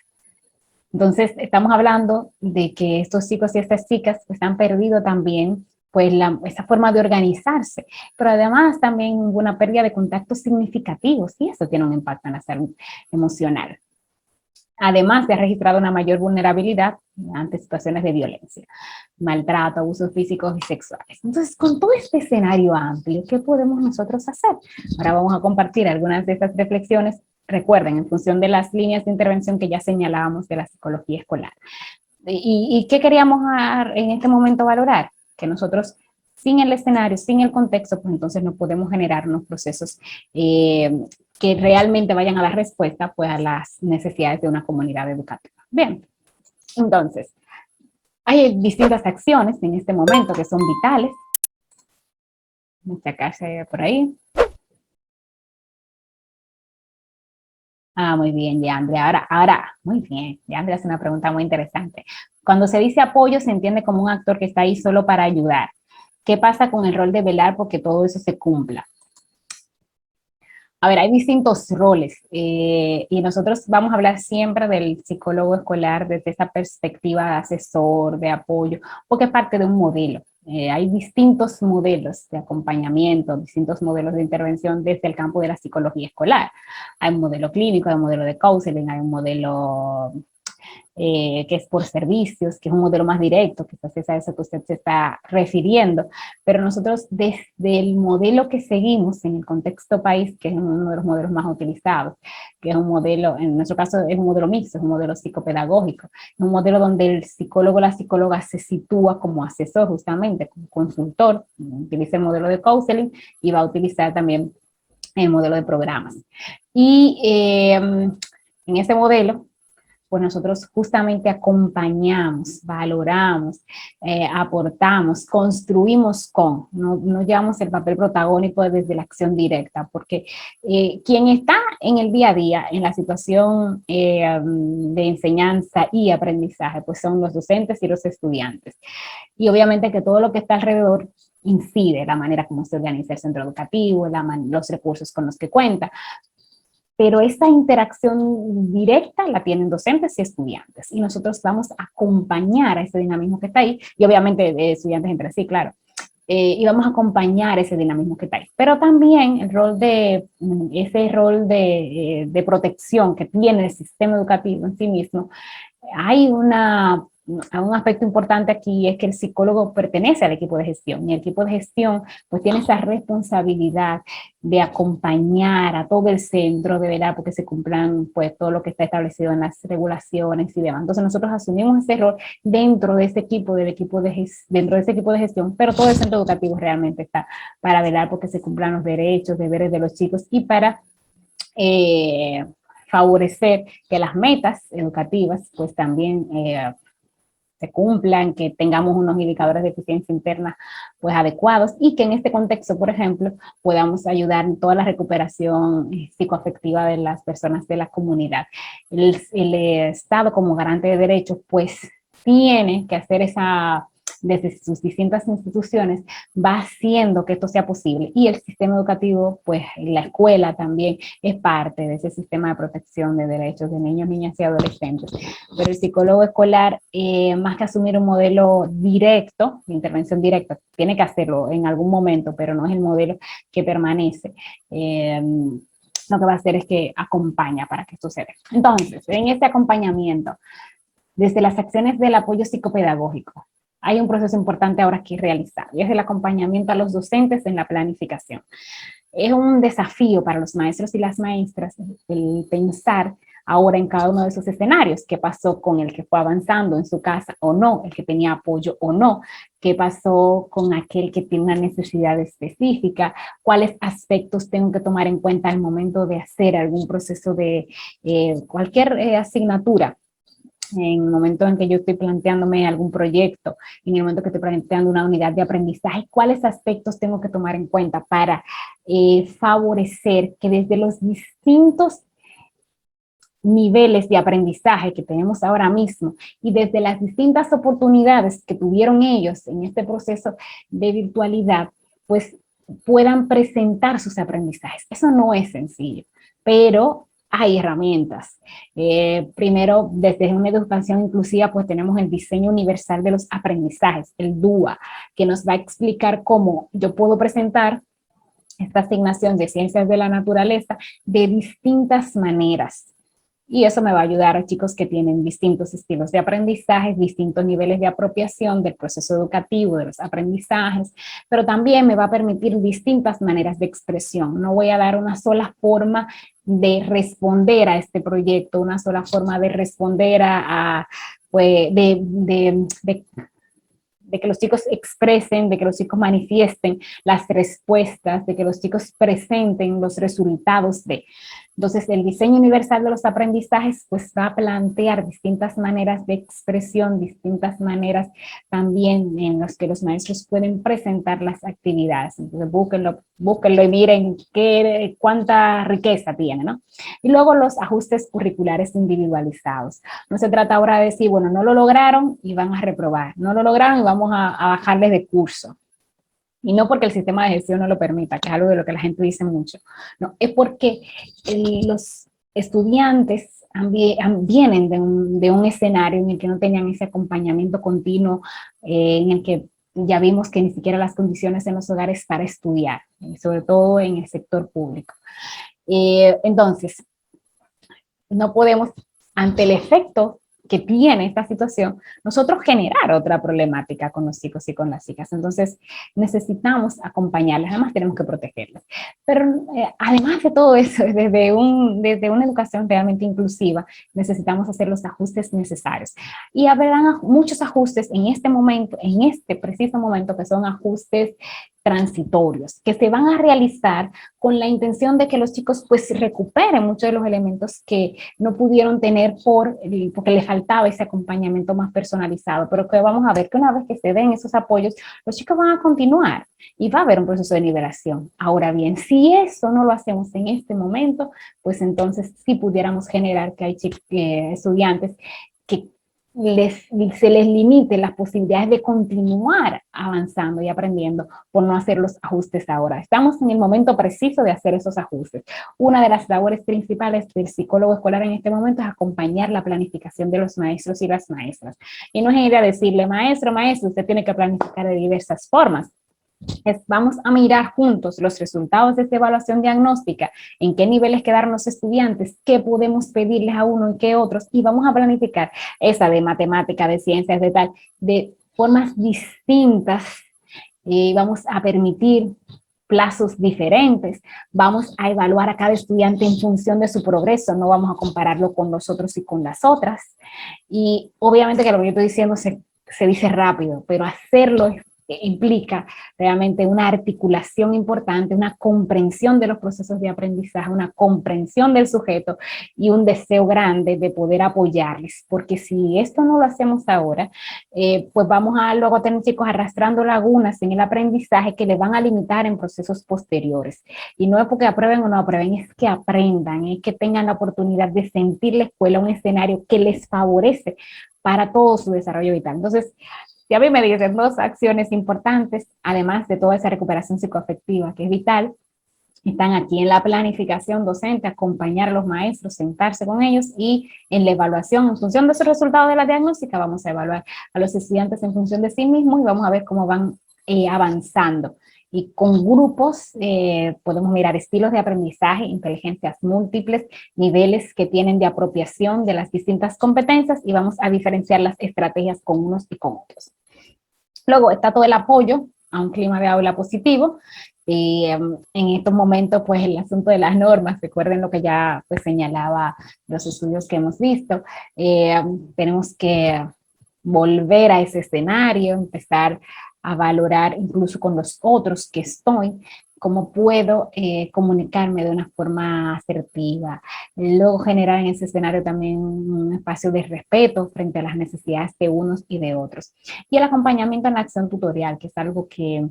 Entonces, estamos hablando de que estos chicos y estas chicas pues, han perdido también pues, esa forma de organizarse, pero además también hubo una pérdida de contactos significativos y eso tiene un impacto en la salud emocional. Además, se ha registrado una mayor vulnerabilidad ante situaciones de violencia, maltrato, abusos físicos y sexuales. Entonces, con todo este escenario amplio, ¿qué podemos nosotros hacer? Ahora vamos a compartir algunas de estas reflexiones, recuerden, en función de las líneas de intervención que ya señalábamos de la psicología escolar. ¿Y qué queríamos en este momento valorar? Que nosotros, sin el escenario, sin el contexto, pues entonces no podemos generar unos procesos que realmente vayan a dar respuesta pues, a las necesidades de una comunidad educativa. Bien, entonces, hay distintas acciones en este momento que son vitales. Vamos a sacarse por ahí. Muy bien, Yandre. Ahora, muy bien. Yandre hace una pregunta muy interesante. Cuando se dice apoyo, se entiende como un actor que está ahí solo para ayudar. ¿Qué pasa con el rol de velar porque todo eso se cumpla? A ver, hay distintos roles y nosotros vamos a hablar siempre del psicólogo escolar desde esa perspectiva de asesor, de apoyo, porque es parte de un modelo. Hay distintos modelos de acompañamiento, distintos modelos de intervención desde el campo de la psicología escolar. Hay un modelo clínico, hay un modelo de counseling, hay un modelo que es por servicios, que es un modelo más directo, quizás es a eso que usted se está refiriendo, pero nosotros desde el modelo que seguimos en el contexto país, que es uno de los modelos más utilizados, que es un modelo, en nuestro caso es un modelo mixto, es un modelo psicopedagógico, es un modelo donde el psicólogo o la psicóloga se sitúa como asesor justamente, como consultor, utiliza el modelo de counseling y va a utilizar también el modelo de programas. Y en ese modelo, pues nosotros justamente acompañamos, valoramos, aportamos, construimos con, no llevamos el papel protagónico desde la acción directa, porque quien está en el día a día, en la situación de enseñanza y aprendizaje, pues son los docentes y los estudiantes. Y obviamente que todo lo que está alrededor incide, la manera como se organiza el centro educativo, los recursos con los que cuenta, pero esa interacción directa la tienen docentes y estudiantes, y nosotros vamos a acompañar a ese dinamismo que está ahí, y obviamente estudiantes entre sí, claro, y vamos a acompañar ese dinamismo que está ahí. Pero también ese rol de protección que tiene el sistema educativo en sí mismo, hay un aspecto importante aquí, es que el psicólogo pertenece al equipo de gestión, y el equipo de gestión pues tiene esa responsabilidad de acompañar a todo el centro, de velar porque se cumplan pues todo lo que está establecido en las regulaciones y demás. Entonces nosotros asumimos ese rol dentro de ese equipo, dentro de ese equipo de gestión, pero todo el centro educativo realmente está para velar porque se cumplan los derechos, deberes de los chicos y para favorecer que las metas educativas pues también se cumplan, que tengamos unos indicadores de eficiencia interna pues adecuados, y que en este contexto, por ejemplo, podamos ayudar en toda la recuperación psicoafectiva de las personas de la comunidad. El Estado como garante de derechos pues tiene que hacer desde sus distintas instituciones, va haciendo que esto sea posible, y el sistema educativo, pues la escuela también es parte de ese sistema de protección de derechos de niños, niñas y adolescentes. Pero el psicólogo escolar, más que asumir un modelo directo, de intervención directa, tiene que hacerlo en algún momento, pero no es el modelo que permanece. lo que va a hacer es que acompaña para que esto se dé. Entonces, en este acompañamiento, desde las acciones del apoyo psicopedagógico, hay un proceso importante ahora que realizar, y es el acompañamiento a los docentes en la planificación. Es un desafío para los maestros y las maestras el pensar ahora en cada uno de esos escenarios, qué pasó con el que fue avanzando en su casa o no, el que tenía apoyo o no, qué pasó con aquel que tiene una necesidad específica, cuáles aspectos tengo que tomar en cuenta al momento de hacer algún proceso de cualquier asignatura. En el momento en que yo estoy planteándome algún proyecto, en el momento que estoy planteando una unidad de aprendizaje, cuáles aspectos tengo que tomar en cuenta para favorecer que desde los distintos niveles de aprendizaje que tenemos ahora mismo y desde las distintas oportunidades que tuvieron ellos en este proceso de virtualidad, pues puedan presentar sus aprendizajes. Eso no es sencillo, pero hay herramientas. Primero, desde una educación inclusiva, pues tenemos el diseño universal de los aprendizajes, el DUA, que nos va a explicar cómo yo puedo presentar esta asignación de ciencias de la naturaleza de distintas maneras. Y eso me va a ayudar a chicos que tienen distintos estilos de aprendizaje, distintos niveles de apropiación del proceso educativo, de los aprendizajes, pero también me va a permitir distintas maneras de expresión. No voy a dar una sola forma de responder a este proyecto, una sola forma de responder pues, de que los chicos expresen, de que los chicos manifiesten las respuestas, de que los chicos presenten los resultados de. Entonces, el diseño universal de los aprendizajes pues va a plantear distintas maneras de expresión, distintas maneras también en las que los maestros pueden presentar las actividades. Entonces, búsquenlo y miren cuánta riqueza tiene, ¿no? Y luego los ajustes curriculares individualizados. No se trata ahora de decir, bueno, no lo lograron y van a reprobar, no lo lograron y vamos a bajarles de curso. Y no porque el sistema de gestión no lo permita, que es algo de lo que la gente dice mucho, no, es porque los estudiantes vienen de un escenario en el que no tenían ese acompañamiento continuo, en el que ya vimos que ni siquiera las condiciones en los hogares para estudiar, sobre todo en el sector público. Entonces, no podemos, ante el efecto que tiene esta situación, nosotros generar otra problemática con los chicos y con las chicas. Entonces, necesitamos acompañarles, además tenemos que protegerles. Pero además de todo eso, desde una educación realmente inclusiva, necesitamos hacer los ajustes necesarios. Y habrán muchos ajustes en este momento, en este preciso momento, que son ajustes transitorios, que se van a realizar con la intención de que los chicos pues recuperen muchos de los elementos que no pudieron tener porque les faltaba ese acompañamiento más personalizado, pero que vamos a ver que una vez que se den esos apoyos, los chicos van a continuar y va a haber un proceso de niberación. Ahora bien, si eso no lo hacemos en este momento, pues entonces sí pudiéramos generar que hay estudiantes que se les limite las posibilidades de continuar avanzando y aprendiendo por no hacer los ajustes ahora. Estamos en el momento preciso de hacer esos ajustes. Una de las labores principales del psicólogo escolar en este momento es acompañar la planificación de los maestros y las maestras. Y no es ir a decirle, maestro, usted tiene que planificar de diversas formas. Vamos a mirar juntos los resultados de esta evaluación diagnóstica, en qué niveles quedaron los estudiantes, qué podemos pedirles a uno y qué otros, y vamos a planificar esa de matemática, de ciencias, de tal, de formas distintas, y vamos a permitir plazos diferentes, vamos a evaluar a cada estudiante en función de su progreso, no vamos a compararlo con los otros y con las otras, y obviamente que lo que yo estoy diciendo se dice rápido, pero hacerlo implica realmente una articulación importante, una comprensión de los procesos de aprendizaje, una comprensión del sujeto y un deseo grande de poder apoyarles, porque si esto no lo hacemos ahora, pues vamos a luego tener chicos arrastrando lagunas en el aprendizaje que les van a limitar en procesos posteriores. Y no es porque aprueben o no aprueben, es que aprendan, es que tengan la oportunidad de sentir la escuela un escenario que les favorece para todo su desarrollo vital. Entonces, si a mí me dicen dos acciones importantes, además de toda esa recuperación psicoafectiva que es vital, están aquí en la planificación docente, acompañar a los maestros, sentarse con ellos y en la evaluación, en función de esos resultados de la diagnóstica, vamos a evaluar a los estudiantes en función de sí mismos y vamos a ver cómo van avanzando y con grupos podemos mirar estilos de aprendizaje, inteligencias múltiples, niveles que tienen de apropiación de las distintas competencias y vamos a diferenciar las estrategias con unos y con otros. Luego está todo el apoyo a un clima de aula positivo. En estos momentos, pues el asunto de las normas, recuerden lo que ya pues señalaba los estudios que hemos visto, tenemos que volver a ese escenario, empezar a valorar incluso con los otros que estoy, cómo puedo comunicarme de una forma asertiva. Luego generar en ese escenario también un espacio de respeto frente a las necesidades de unos y de otros. Y el acompañamiento en la acción tutorial, que es algo que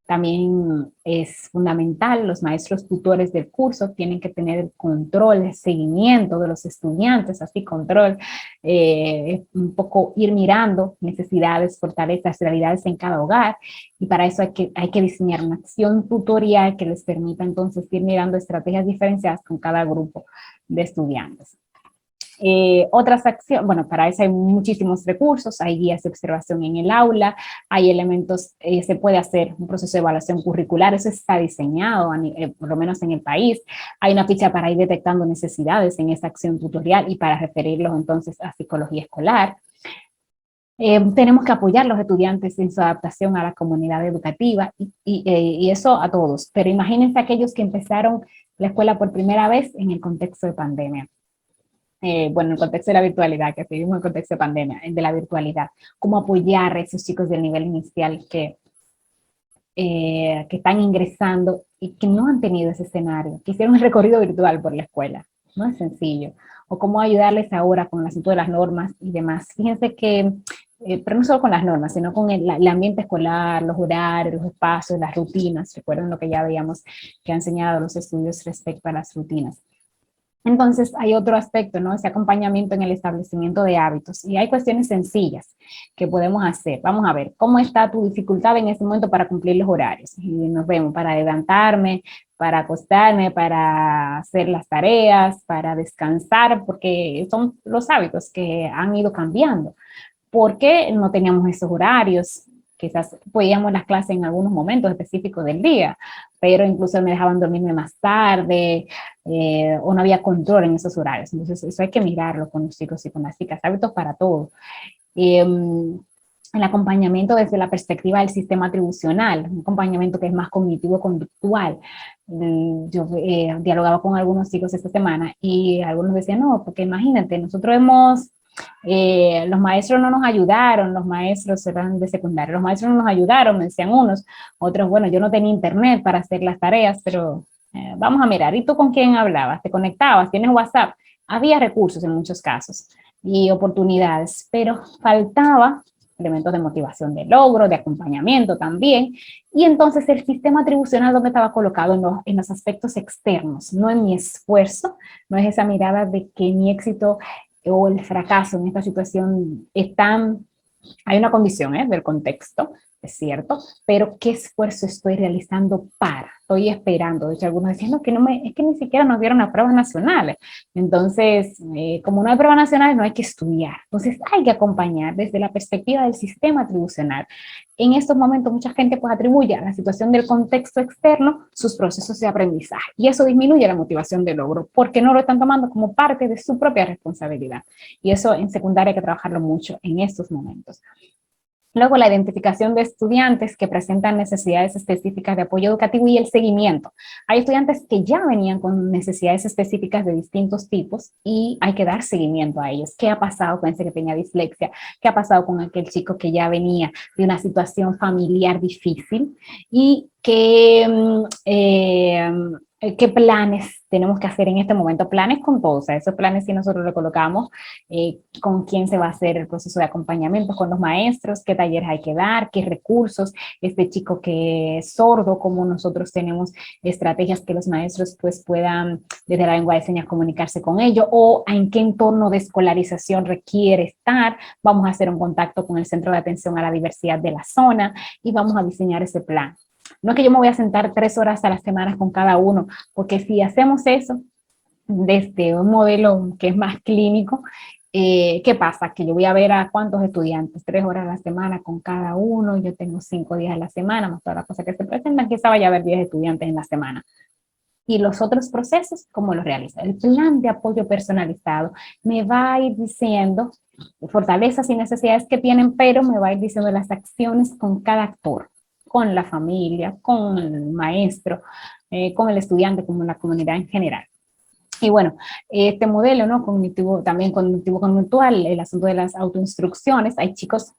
también es fundamental. Los maestros tutores del curso tienen que tener el control, el seguimiento de los estudiantes, así control, un poco ir mirando necesidades, fortalezas, realidades en cada hogar, y para eso hay que diseñar una acción tutorial que les permita entonces ir mirando estrategias diferenciadas con cada grupo de estudiantes. Otras acciones, bueno, para eso hay muchísimos recursos, hay guías de observación en el aula, hay elementos, se puede hacer un proceso de evaluación curricular, eso está diseñado, por lo menos en el país, hay una ficha para ir detectando necesidades en esa acción tutorial y para referirlos entonces a psicología escolar. Tenemos que apoyar a los estudiantes en su adaptación a la comunidad educativa y eso a todos, pero imagínense aquellos que empezaron la escuela por primera vez en el contexto de pandemia. Bueno, en el contexto de la virtualidad, que seguimos en el contexto de pandemia, de la virtualidad, cómo apoyar a esos chicos del nivel inicial que están ingresando y que no han tenido ese escenario, que hicieron el recorrido virtual por la escuela, no es sencillo, o cómo ayudarles ahora con el asunto de las normas y demás. Fíjense que, pero no solo con las normas, sino con el ambiente escolar, los horarios, los espacios, las rutinas, recuerden lo que ya veíamos que han enseñado los estudios respecto a las rutinas. Entonces hay otro aspecto, ¿no? Ese acompañamiento en el establecimiento de hábitos. Y hay cuestiones sencillas que podemos hacer. Vamos a ver, ¿cómo está tu dificultad en este momento para cumplir los horarios? Y nos vemos para levantarme, para acostarme, para hacer las tareas, para descansar, porque son los hábitos que han ido cambiando. ¿Por qué no teníamos esos horarios? Quizás podíamos las clases en algunos momentos específicos del día, pero incluso me dejaban dormirme más tarde, o no había control en esos horarios. Entonces eso hay que mirarlo con los chicos y con las chicas, hábitos para todo. El acompañamiento desde la perspectiva del sistema atribucional, un acompañamiento que es más cognitivo-conductual. Yo dialogaba con algunos chicos esta semana y algunos decían, no, porque imagínate, nosotros los maestros no nos ayudaron, los maestros eran de secundaria, los maestros no nos ayudaron, me decían unos, otros, bueno, yo no tenía internet para hacer las tareas, pero vamos a mirar, ¿y tú con quién hablabas? ¿Te conectabas? ¿Tienes WhatsApp? Había recursos en muchos casos y oportunidades, pero faltaba elementos de motivación de logro, de acompañamiento también, y entonces el sistema atribucional donde estaba colocado en los aspectos externos, no en mi esfuerzo, no es esa mirada de que mi éxito o el fracaso en esta situación hay una condición del contexto, es cierto, pero ¿qué esfuerzo estoy realizando para? Estoy esperando. De hecho, algunos decían, no, es que ni siquiera nos dieron las pruebas nacionales. Entonces, como no hay pruebas nacionales, no hay que estudiar. Entonces, hay que acompañar desde la perspectiva del sistema atribucional. En estos momentos, mucha gente pues atribuye a la situación del contexto externo sus procesos de aprendizaje. Y eso disminuye la motivación de logro, porque no lo están tomando como parte de su propia responsabilidad. Y eso en secundaria hay que trabajarlo mucho en estos momentos. Luego, la identificación de estudiantes que presentan necesidades específicas de apoyo educativo y el seguimiento. Hay estudiantes que ya venían con necesidades específicas de distintos tipos y hay que dar seguimiento a ellos. ¿Qué ha pasado con ese que tenía dislexia? ¿Qué ha pasado con aquel chico que ya venía de una situación familiar difícil? Y qué planes tenemos que hacer en este momento, planes con todos, o sea, esos planes si nosotros lo colocamos, con quién se va a hacer el proceso de acompañamiento con los maestros, qué talleres hay que dar, qué recursos, este chico que es sordo, cómo nosotros tenemos estrategias que los maestros pues puedan desde la lengua de señas comunicarse con ellos, o en qué entorno de escolarización requiere estar. Vamos a hacer un contacto con el Centro de Atención a la Diversidad de la zona y vamos a diseñar ese plan. No es que yo me voy a sentar 3 horas a la semana con cada uno, porque si hacemos eso desde un modelo que es más clínico, ¿qué pasa? Que yo voy a ver a cuántos estudiantes, 3 horas a la semana con cada uno, yo tengo 5 días a la semana, más todas las cosas que se presentan, quizá vaya a haber 10 estudiantes en la semana. Y los otros procesos, ¿cómo los realizo? El plan de apoyo personalizado me va a ir diciendo fortalezas y necesidades que tienen, pero me va a ir diciendo las acciones con cada actor, con la familia, con el maestro, con el estudiante, con la comunidad en general. Y bueno, este modelo, ¿no? Cognitivo, también cognitivo-conductual, el asunto de las autoinstrucciones, hay chicos,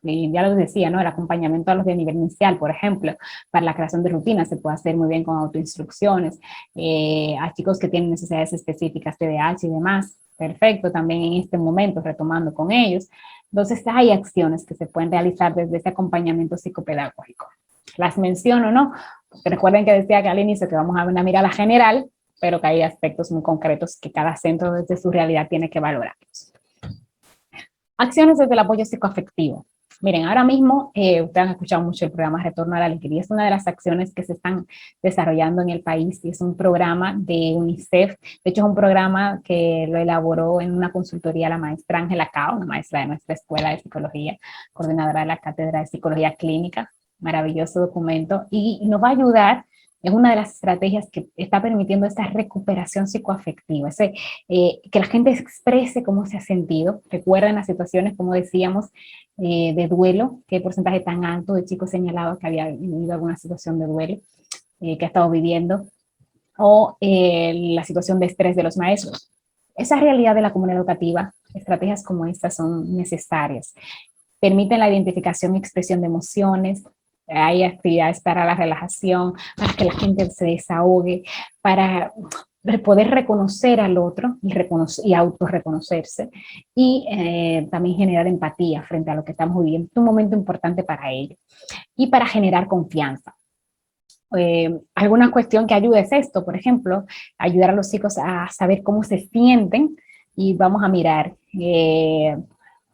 ya lo decía, ¿no? El acompañamiento a los de nivel inicial, por ejemplo, para la creación de rutinas se puede hacer muy bien con autoinstrucciones, a chicos que tienen necesidades específicas, TDAH y demás, perfecto, también en este momento, retomando con ellos. Entonces, hay acciones que se pueden realizar desde ese acompañamiento psicopedagógico. Las menciono, ¿no? Porque recuerden que decía que al inicio que vamos a una mirada general, pero que hay aspectos muy concretos que cada centro desde su realidad tiene que valorar. Acciones desde el apoyo psicoafectivo. Miren, ahora mismo ustedes han escuchado mucho el programa Retorno a la Alegría, es una de las acciones que se están desarrollando en el país y es un programa de UNICEF, de hecho es un programa que lo elaboró en una consultoría la maestra Ángela Cao, una maestra de nuestra escuela de psicología, coordinadora de la Cátedra de Psicología Clínica, maravilloso documento y nos va a ayudar. Es una de las estrategias que está permitiendo esta recuperación psicoafectiva, que la gente exprese cómo se ha sentido. Recuerden las situaciones, como decíamos, de duelo, qué porcentaje tan alto de chicos señalados que había vivido alguna situación de duelo, que ha estado viviendo, o la situación de estrés de los maestros. Esa realidad de la comunidad educativa, estrategias como estas son necesarias. Permiten la identificación y expresión de emociones, hay actividades para la relajación, para que la gente se desahogue, para poder reconocer al otro y autorreconocerse y también generar empatía frente a lo que estamos viviendo. Es un momento importante para ello. Y para generar confianza. Alguna cuestión que ayude es esto, por ejemplo, ayudar a los chicos a saber cómo se sienten y vamos a mirar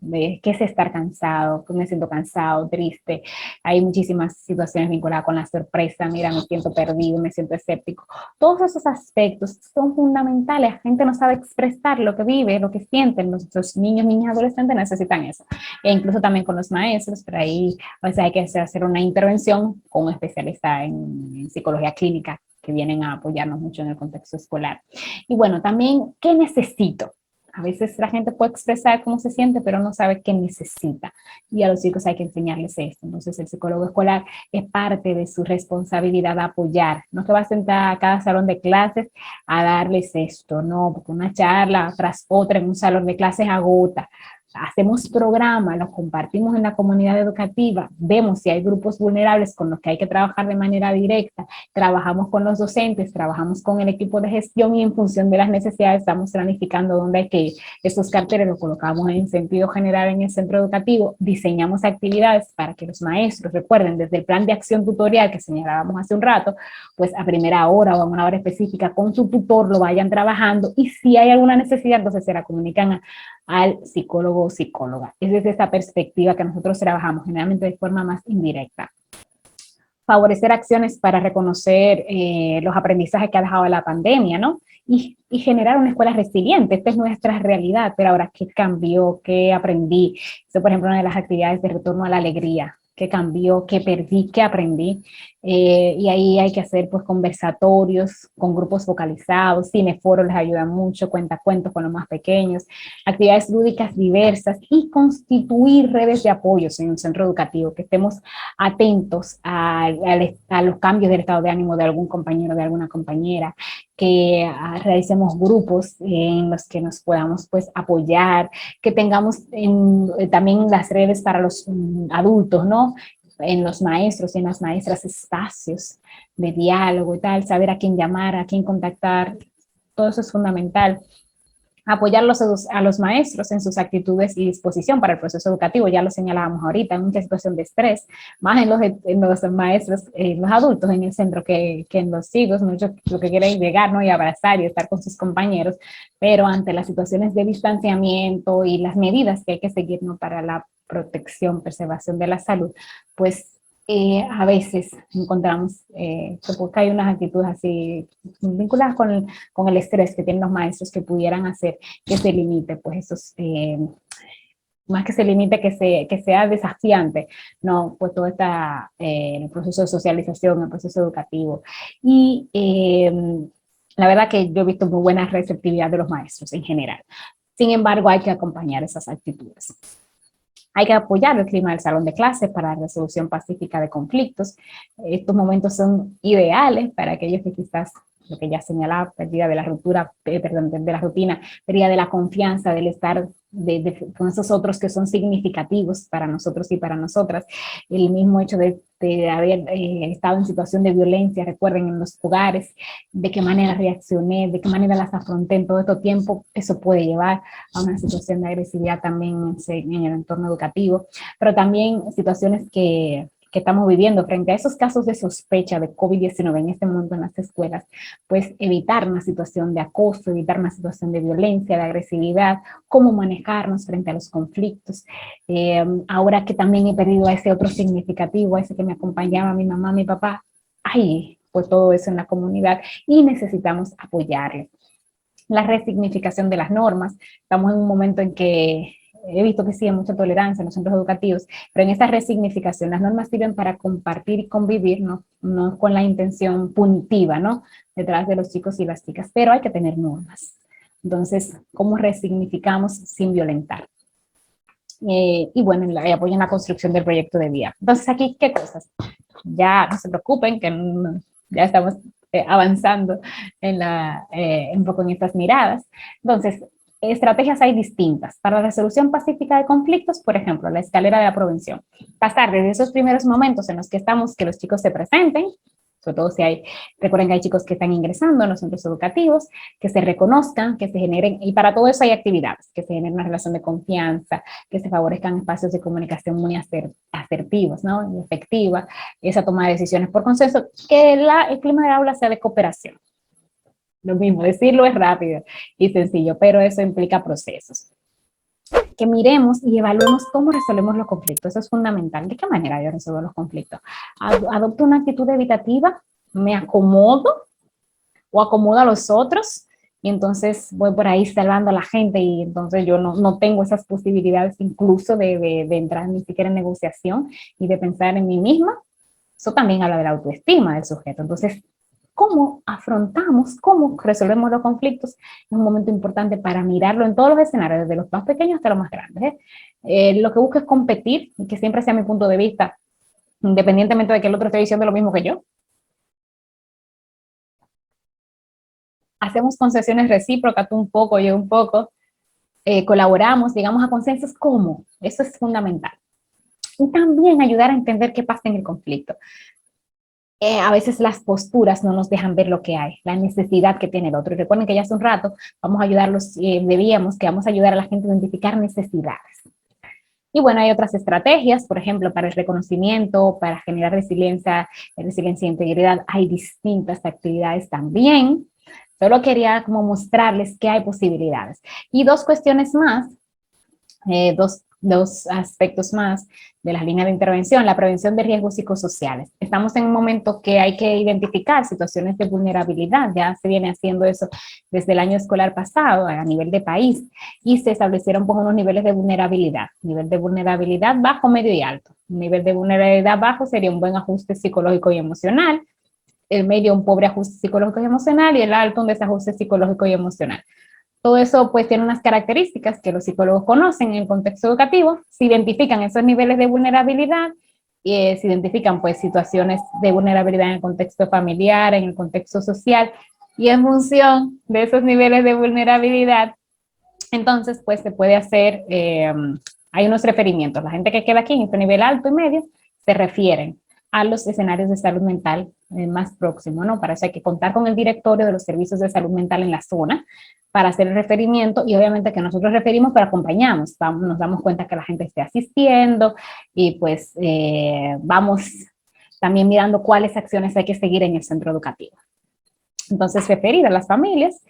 qué es estar cansado, me siento cansado, triste. Hay muchísimas situaciones vinculadas con la sorpresa, mira, me siento perdido, me siento escéptico. Todos esos aspectos son fundamentales. La gente no sabe expresar lo que vive, lo que sienten. Nuestros niños, niñas, adolescentes necesitan eso. E incluso también con los maestros, pero ahí a veces hay que hacer una intervención con un especialista en psicología clínica que vienen a apoyarnos mucho en el contexto escolar. Y bueno, también, ¿qué necesito? A veces la gente puede expresar cómo se siente, pero no sabe qué necesita. Y a los chicos hay que enseñarles esto. Entonces, el psicólogo escolar es parte de su responsabilidad de apoyar. No se va a sentar a cada salón de clases a darles esto, no, porque una charla tras otra en un salón de clases agota. Hacemos programas, los compartimos en la comunidad educativa, vemos si hay grupos vulnerables con los que hay que trabajar de manera directa, trabajamos con los docentes, trabajamos con el equipo de gestión y en función de las necesidades estamos planificando dónde hay que ir. Estos carteles los colocamos en sentido general en el centro educativo, diseñamos actividades para que los maestros, recuerden, desde el plan de acción tutorial que señalábamos hace un rato, pues a primera hora o a una hora específica con su tutor lo vayan trabajando y si hay alguna necesidad, entonces se la comunican al psicólogo o psicóloga. Es desde esta perspectiva que nosotros trabajamos, generalmente de forma más indirecta. Favorecer acciones para reconocer los aprendizajes que ha dejado la pandemia, ¿no? Y generar una escuela resiliente. Esta es nuestra realidad, pero ahora, ¿qué cambió? ¿Qué aprendí? Esto, por ejemplo, una de las actividades de retorno a la alegría. ¿Qué cambió? ¿Qué perdí? ¿Qué aprendí? Y ahí hay que hacer pues conversatorios con grupos focalizados, cineforos les ayuda mucho, cuentacuentos con los más pequeños, actividades lúdicas diversas y constituir redes de apoyos en un centro educativo, que estemos atentos a los cambios del estado de ánimo de algún compañero, de alguna compañera, que realicemos grupos en los que nos podamos pues apoyar, que tengamos también las redes para los adultos, ¿no? En los maestros y en las maestras espacios de diálogo y tal, saber a quién llamar, a quién contactar, todo eso es fundamental. Apoyarlos a los maestros en sus actitudes y disposición para el proceso educativo, ya lo señalábamos ahorita, en mucha situación de estrés, más en los maestros, los adultos en el centro que en los hijos, muchos lo que quieren es llegar, ¿no? Y abrazar y estar con sus compañeros, pero ante las situaciones de distanciamiento y las medidas que hay que seguir, ¿no? Para la protección, preservación de la salud, pues a veces encontramos porque hay unas actitudes así vinculadas con el estrés que tienen los maestros que pudieran hacer que se limite, pues esos, más que se limite, que sea desafiante, ¿no? Pues todo está el proceso de socialización, el proceso educativo. Y la verdad que yo he visto muy buena receptividad de los maestros en general. Sin embargo, hay que acompañar esas actitudes. Hay que apoyar el clima del salón de clases para la resolución pacífica de conflictos. Estos momentos son ideales para aquellos que quizás, lo que ya señalaba, pérdida de la ruptura, perdón, de la rutina, pérdida de la confianza, del estar con esos otros que son significativos para nosotros y para nosotras. El mismo hecho de haber estado en situación de violencia, recuerden, en los hogares, de qué manera reaccioné, de qué manera las afronté en todo este tiempo, eso puede llevar a una situación de agresividad también en el entorno educativo, pero también situaciones que estamos viviendo frente a esos casos de sospecha de COVID-19 en este mundo en las escuelas, pues evitar una situación de acoso, evitar una situación de violencia, de agresividad, cómo manejarnos frente a los conflictos. Ahora que también he perdido a ese otro significativo, a ese que me acompañaba, mi mamá, mi papá, ay, pues todo eso en la comunidad y necesitamos apoyarle. La resignificación de las normas, estamos en un momento en que he visto que sí hay mucha tolerancia en los centros educativos, pero en esta resignificación las normas sirven para compartir y convivir, no con la intención punitiva, ¿no? Detrás de los chicos y las chicas, pero hay que tener normas. Entonces, ¿cómo resignificamos sin violentar? Y bueno, el apoyo en la construcción del proyecto de vía. Entonces, aquí, ¿qué cosas? Ya no se preocupen, que ya estamos avanzando un poco en estas miradas. Entonces, estrategias hay distintas. Para la resolución pacífica de conflictos, por ejemplo, la escalera de la prevención. Pasar desde esos primeros momentos en los que estamos, que los chicos se presenten, sobre todo si hay, recuerden que hay chicos que están ingresando en los centros educativos, que se reconozcan, que se generen, y para todo eso hay actividades, que se generen una relación de confianza, que se favorezcan espacios de comunicación muy asertivos, ¿no? Y efectiva, esa toma de decisiones por consenso, que el clima del aula sea de cooperación. Lo mismo, decirlo es rápido y sencillo, pero eso implica procesos. Que miremos y evaluemos cómo resolvemos los conflictos, eso es fundamental. ¿De qué manera yo resuelvo los conflictos? ¿Adopto una actitud evitativa? ¿Me acomodo? ¿O acomodo a los otros? Y entonces voy por ahí salvando a la gente y entonces yo no tengo esas posibilidades incluso de entrar ni siquiera en negociación y de pensar en mí misma. Eso también habla de la autoestima del sujeto. Entonces, ¿cómo afrontamos, cómo resolvemos los conflictos? Es un momento importante para mirarlo en todos los escenarios, desde los más pequeños hasta los más grandes. Lo que busco es competir, y que siempre sea mi punto de vista, independientemente de que el otro esté diciendo lo mismo que yo. Hacemos concesiones recíprocas, tú un poco, yo un poco, colaboramos, llegamos a consensos. ¿Cómo? Eso es fundamental. Y también ayudar a entender qué pasa en el conflicto. A veces las posturas no nos dejan ver lo que hay, la necesidad que tiene el otro. Y recuerden que ya hace un rato vamos a ayudarlos, que vamos a ayudar a la gente a identificar necesidades. Y bueno, hay otras estrategias, por ejemplo, para el reconocimiento, para generar resiliencia e integridad, hay distintas actividades también. Solo quería como mostrarles que hay posibilidades. Y dos cuestiones más, dos aspectos más de las líneas de intervención, la prevención de riesgos psicosociales. Estamos en un momento que hay que identificar situaciones de vulnerabilidad, ya se viene haciendo eso desde el año escolar pasado a nivel de país, y se establecieron pues unos niveles de vulnerabilidad, nivel de vulnerabilidad bajo, medio y alto. Un nivel de vulnerabilidad bajo sería un buen ajuste psicológico y emocional, el medio un pobre ajuste psicológico y emocional, y el alto un desajuste psicológico y emocional. Todo eso pues tiene unas características que los psicólogos conocen en el contexto educativo, se identifican esos niveles de vulnerabilidad, y se identifican pues situaciones de vulnerabilidad en el contexto familiar, en el contexto social, y en función de esos niveles de vulnerabilidad, entonces pues se puede hacer, hay unos referimientos, la gente que queda aquí en este nivel alto y medio, se refieren a los escenarios de salud mental más próximos, ¿no? Para eso hay que contar con el directorio de los servicios de salud mental en la zona, para hacer el referimiento, y obviamente que nosotros referimos pero acompañamos, nos damos cuenta que la gente esté asistiendo, y pues vamos también mirando cuáles acciones hay que seguir en el centro educativo. Entonces, referir a las familias,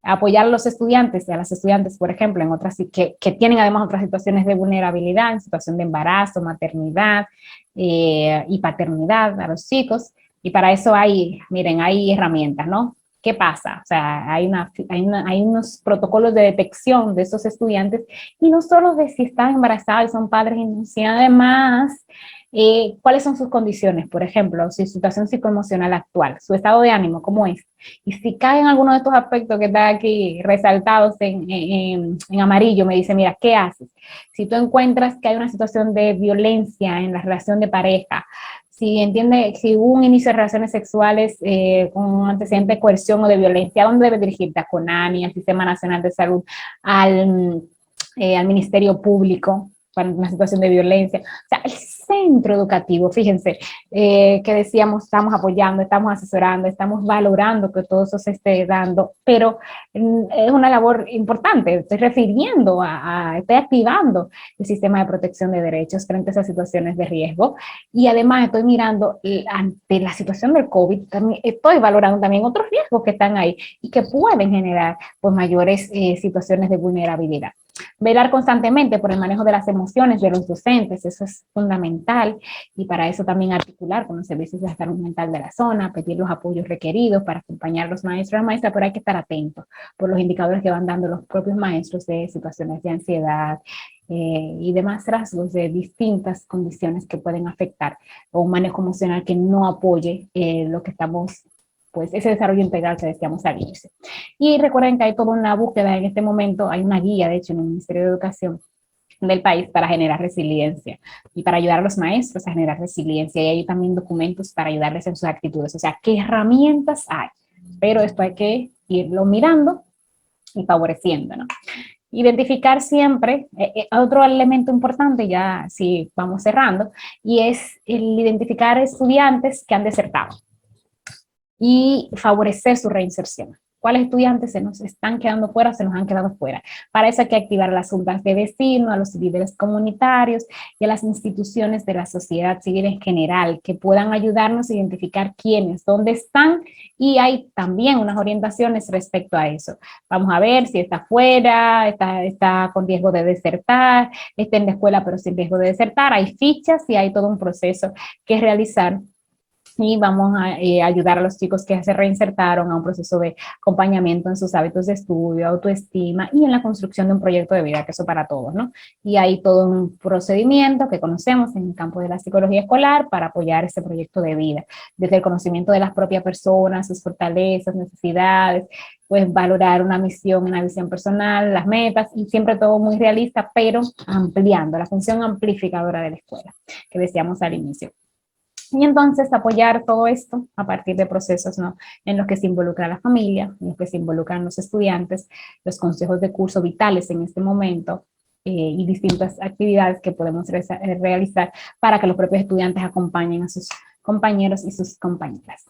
apoyar a los estudiantes y a las estudiantes, por ejemplo, en otras que tienen además otras situaciones de vulnerabilidad, en situación de embarazo, maternidad y paternidad a los chicos. Y para eso miren, hay herramientas, ¿no? ¿Qué pasa? O sea, hay unos protocolos de detección de esos estudiantes, y no solo de si están embarazados y son padres, sino además cuáles son sus condiciones, por ejemplo, su situación psicoemocional actual, su estado de ánimo, cómo es. Y si caen alguno de estos aspectos que están aquí resaltados en amarillo, me dice, mira, ¿qué haces? Si tú encuentras que hay una situación de violencia en la relación de pareja, si hubo un inicio de relaciones sexuales con un antecedente de coerción o de violencia, ¿a dónde debes dirigirte? A CONANI, al Sistema Nacional de Salud, al Ministerio Público, para una situación de violencia. O sea, el centro educativo, fíjense, que decíamos, estamos apoyando, estamos asesorando, estamos valorando que todo eso se esté dando, pero es una labor importante. Estoy refiriendo estoy activando el sistema de protección de derechos frente a esas situaciones de riesgo, y además estoy mirando ante la situación del COVID, también estoy valorando también otros riesgos que están ahí y que pueden generar pues mayores situaciones de vulnerabilidad. Velar constantemente por el manejo de las emociones de los docentes, eso es fundamental, y para eso también articular con los servicios de salud mental de la zona, pedir los apoyos requeridos para acompañar a los maestros y las maestras, pero hay que estar atentos por los indicadores que van dando los propios maestros de situaciones de ansiedad y demás rasgos de distintas condiciones que pueden afectar, o un manejo emocional que no apoye lo que estamos, pues ese desarrollo integral que decíamos al inicio. Y recuerden que hay toda una búsqueda en este momento, hay una guía, de hecho, en el Ministerio de Educación del país para generar resiliencia y para ayudar a los maestros a generar resiliencia, y hay también documentos para ayudarles en sus actitudes, o sea, ¿qué herramientas hay? Pero esto hay que irlo mirando y favoreciendo, ¿no? Identificar siempre, otro elemento importante, ya si vamos cerrando, y es el identificar estudiantes que han desertado y favorecer su reinserción. ¿Cuáles estudiantes se nos están quedando fuera o se nos han quedado fuera? Para eso hay que activar a las juntas de vecinos, a los líderes comunitarios y a las instituciones de la sociedad civil en general, que puedan ayudarnos a identificar quiénes, dónde están, y hay también unas orientaciones respecto a eso. Vamos a ver si está fuera, está con riesgo de desertar, está en la escuela pero sin riesgo de desertar. Hay fichas y hay todo un proceso que realizar, y vamos a ayudar a los chicos que se reinsertaron a un proceso de acompañamiento en sus hábitos de estudio, autoestima y en la construcción de un proyecto de vida, que eso para todos, ¿no? Y hay todo un procedimiento que conocemos en el campo de la psicología escolar para apoyar ese proyecto de vida, desde el conocimiento de las propias personas, sus fortalezas, necesidades, pues valorar una misión, una visión personal, las metas, y siempre todo muy realista, pero ampliando la función amplificadora de la escuela, que decíamos al inicio. Y entonces apoyar todo esto a partir de procesos, ¿no?, en los que se involucra la familia, en los que se involucran los estudiantes, los consejos de curso vitales en este momento, y distintas actividades que podemos realizar para que los propios estudiantes acompañen a sus compañeros y sus compañeras.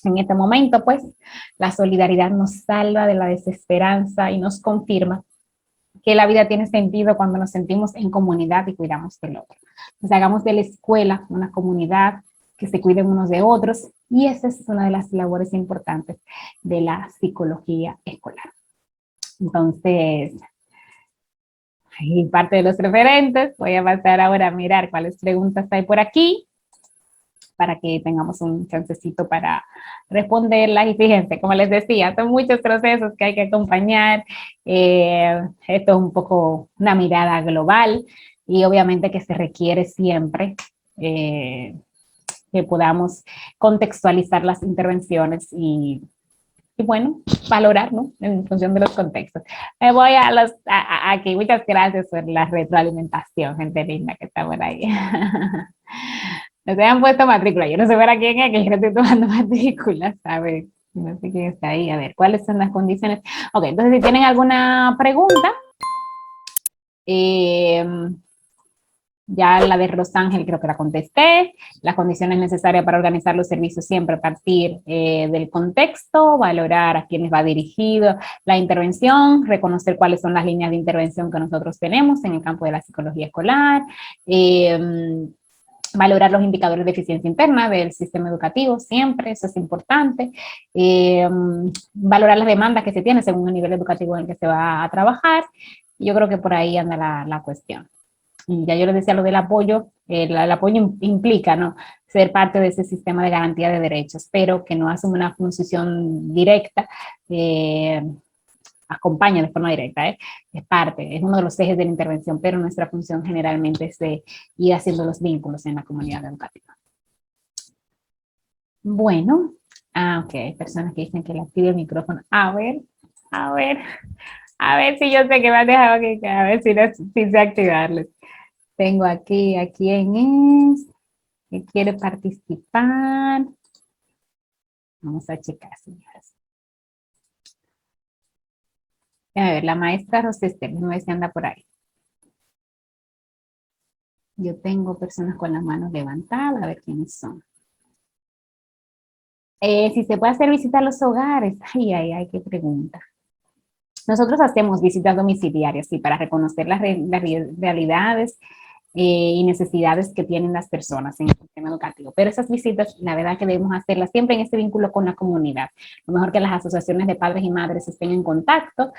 En este momento, pues, la solidaridad nos salva de la desesperanza y nos confirma que la vida tiene sentido cuando nos sentimos en comunidad y cuidamos del otro. Pues hagamos de la escuela una comunidad, que se cuiden unos de otros, y esa es una de las labores importantes de la psicología escolar. Entonces, ahí parte de los referentes. Voy a pasar ahora a mirar cuáles preguntas hay por aquí, para que tengamos un chancecito para responderlas. Y fíjense, como les decía, son muchos procesos que hay que acompañar. Esto es un poco una mirada global, y obviamente que se requiere siempre que podamos contextualizar las intervenciones y bueno, valorar, ¿no?, en función de los contextos. Me voy aquí. Muchas gracias por la retroalimentación, gente linda que está por ahí. No se han puesto matrícula. Yo no sé para quién es, que yo no estoy tomando matrícula, ¿sabes? No sé quién está ahí. A ver, ¿cuáles son las condiciones? Ok, entonces si tienen alguna pregunta, ya la de Rosángel creo que la contesté. Las condiciones necesarias para organizar los servicios siempre a partir del contexto, valorar a quiénes va dirigido la intervención, reconocer cuáles son las líneas de intervención que nosotros tenemos en el campo de la psicología escolar, Valorar los indicadores de eficiencia interna del sistema educativo, siempre, eso es importante. Valorar las demandas que se tienen según el nivel educativo en el que se va a trabajar. Yo creo que por ahí anda la cuestión. Y ya yo les decía lo del apoyo, el apoyo implica, ¿no?, ser parte de ese sistema de garantía de derechos, pero que no hace una función directa, acompaña de forma directa, es parte, es uno de los ejes de la intervención, pero nuestra función generalmente es de ir haciendo los vínculos en la comunidad educativa. Bueno, ok, hay personas que dicen que le active el micrófono. A ver si yo sé que me han dejado aquí, a ver si sé activarles. Tengo aquí a quién es, que quiere participar. Vamos a checar, señoras. A ver, la maestra Rosester, no sé si anda por ahí. Yo tengo personas con las manos levantadas, a ver quiénes son. Si se puede hacer visita a los hogares. Ay, qué pregunta. Nosotros hacemos visitas domiciliarias, sí, para reconocer las realidades y necesidades que tienen las personas en el sistema educativo. Pero esas visitas, la verdad que debemos hacerlas siempre en este vínculo con la comunidad. Lo mejor que las asociaciones de padres y madres estén en contacto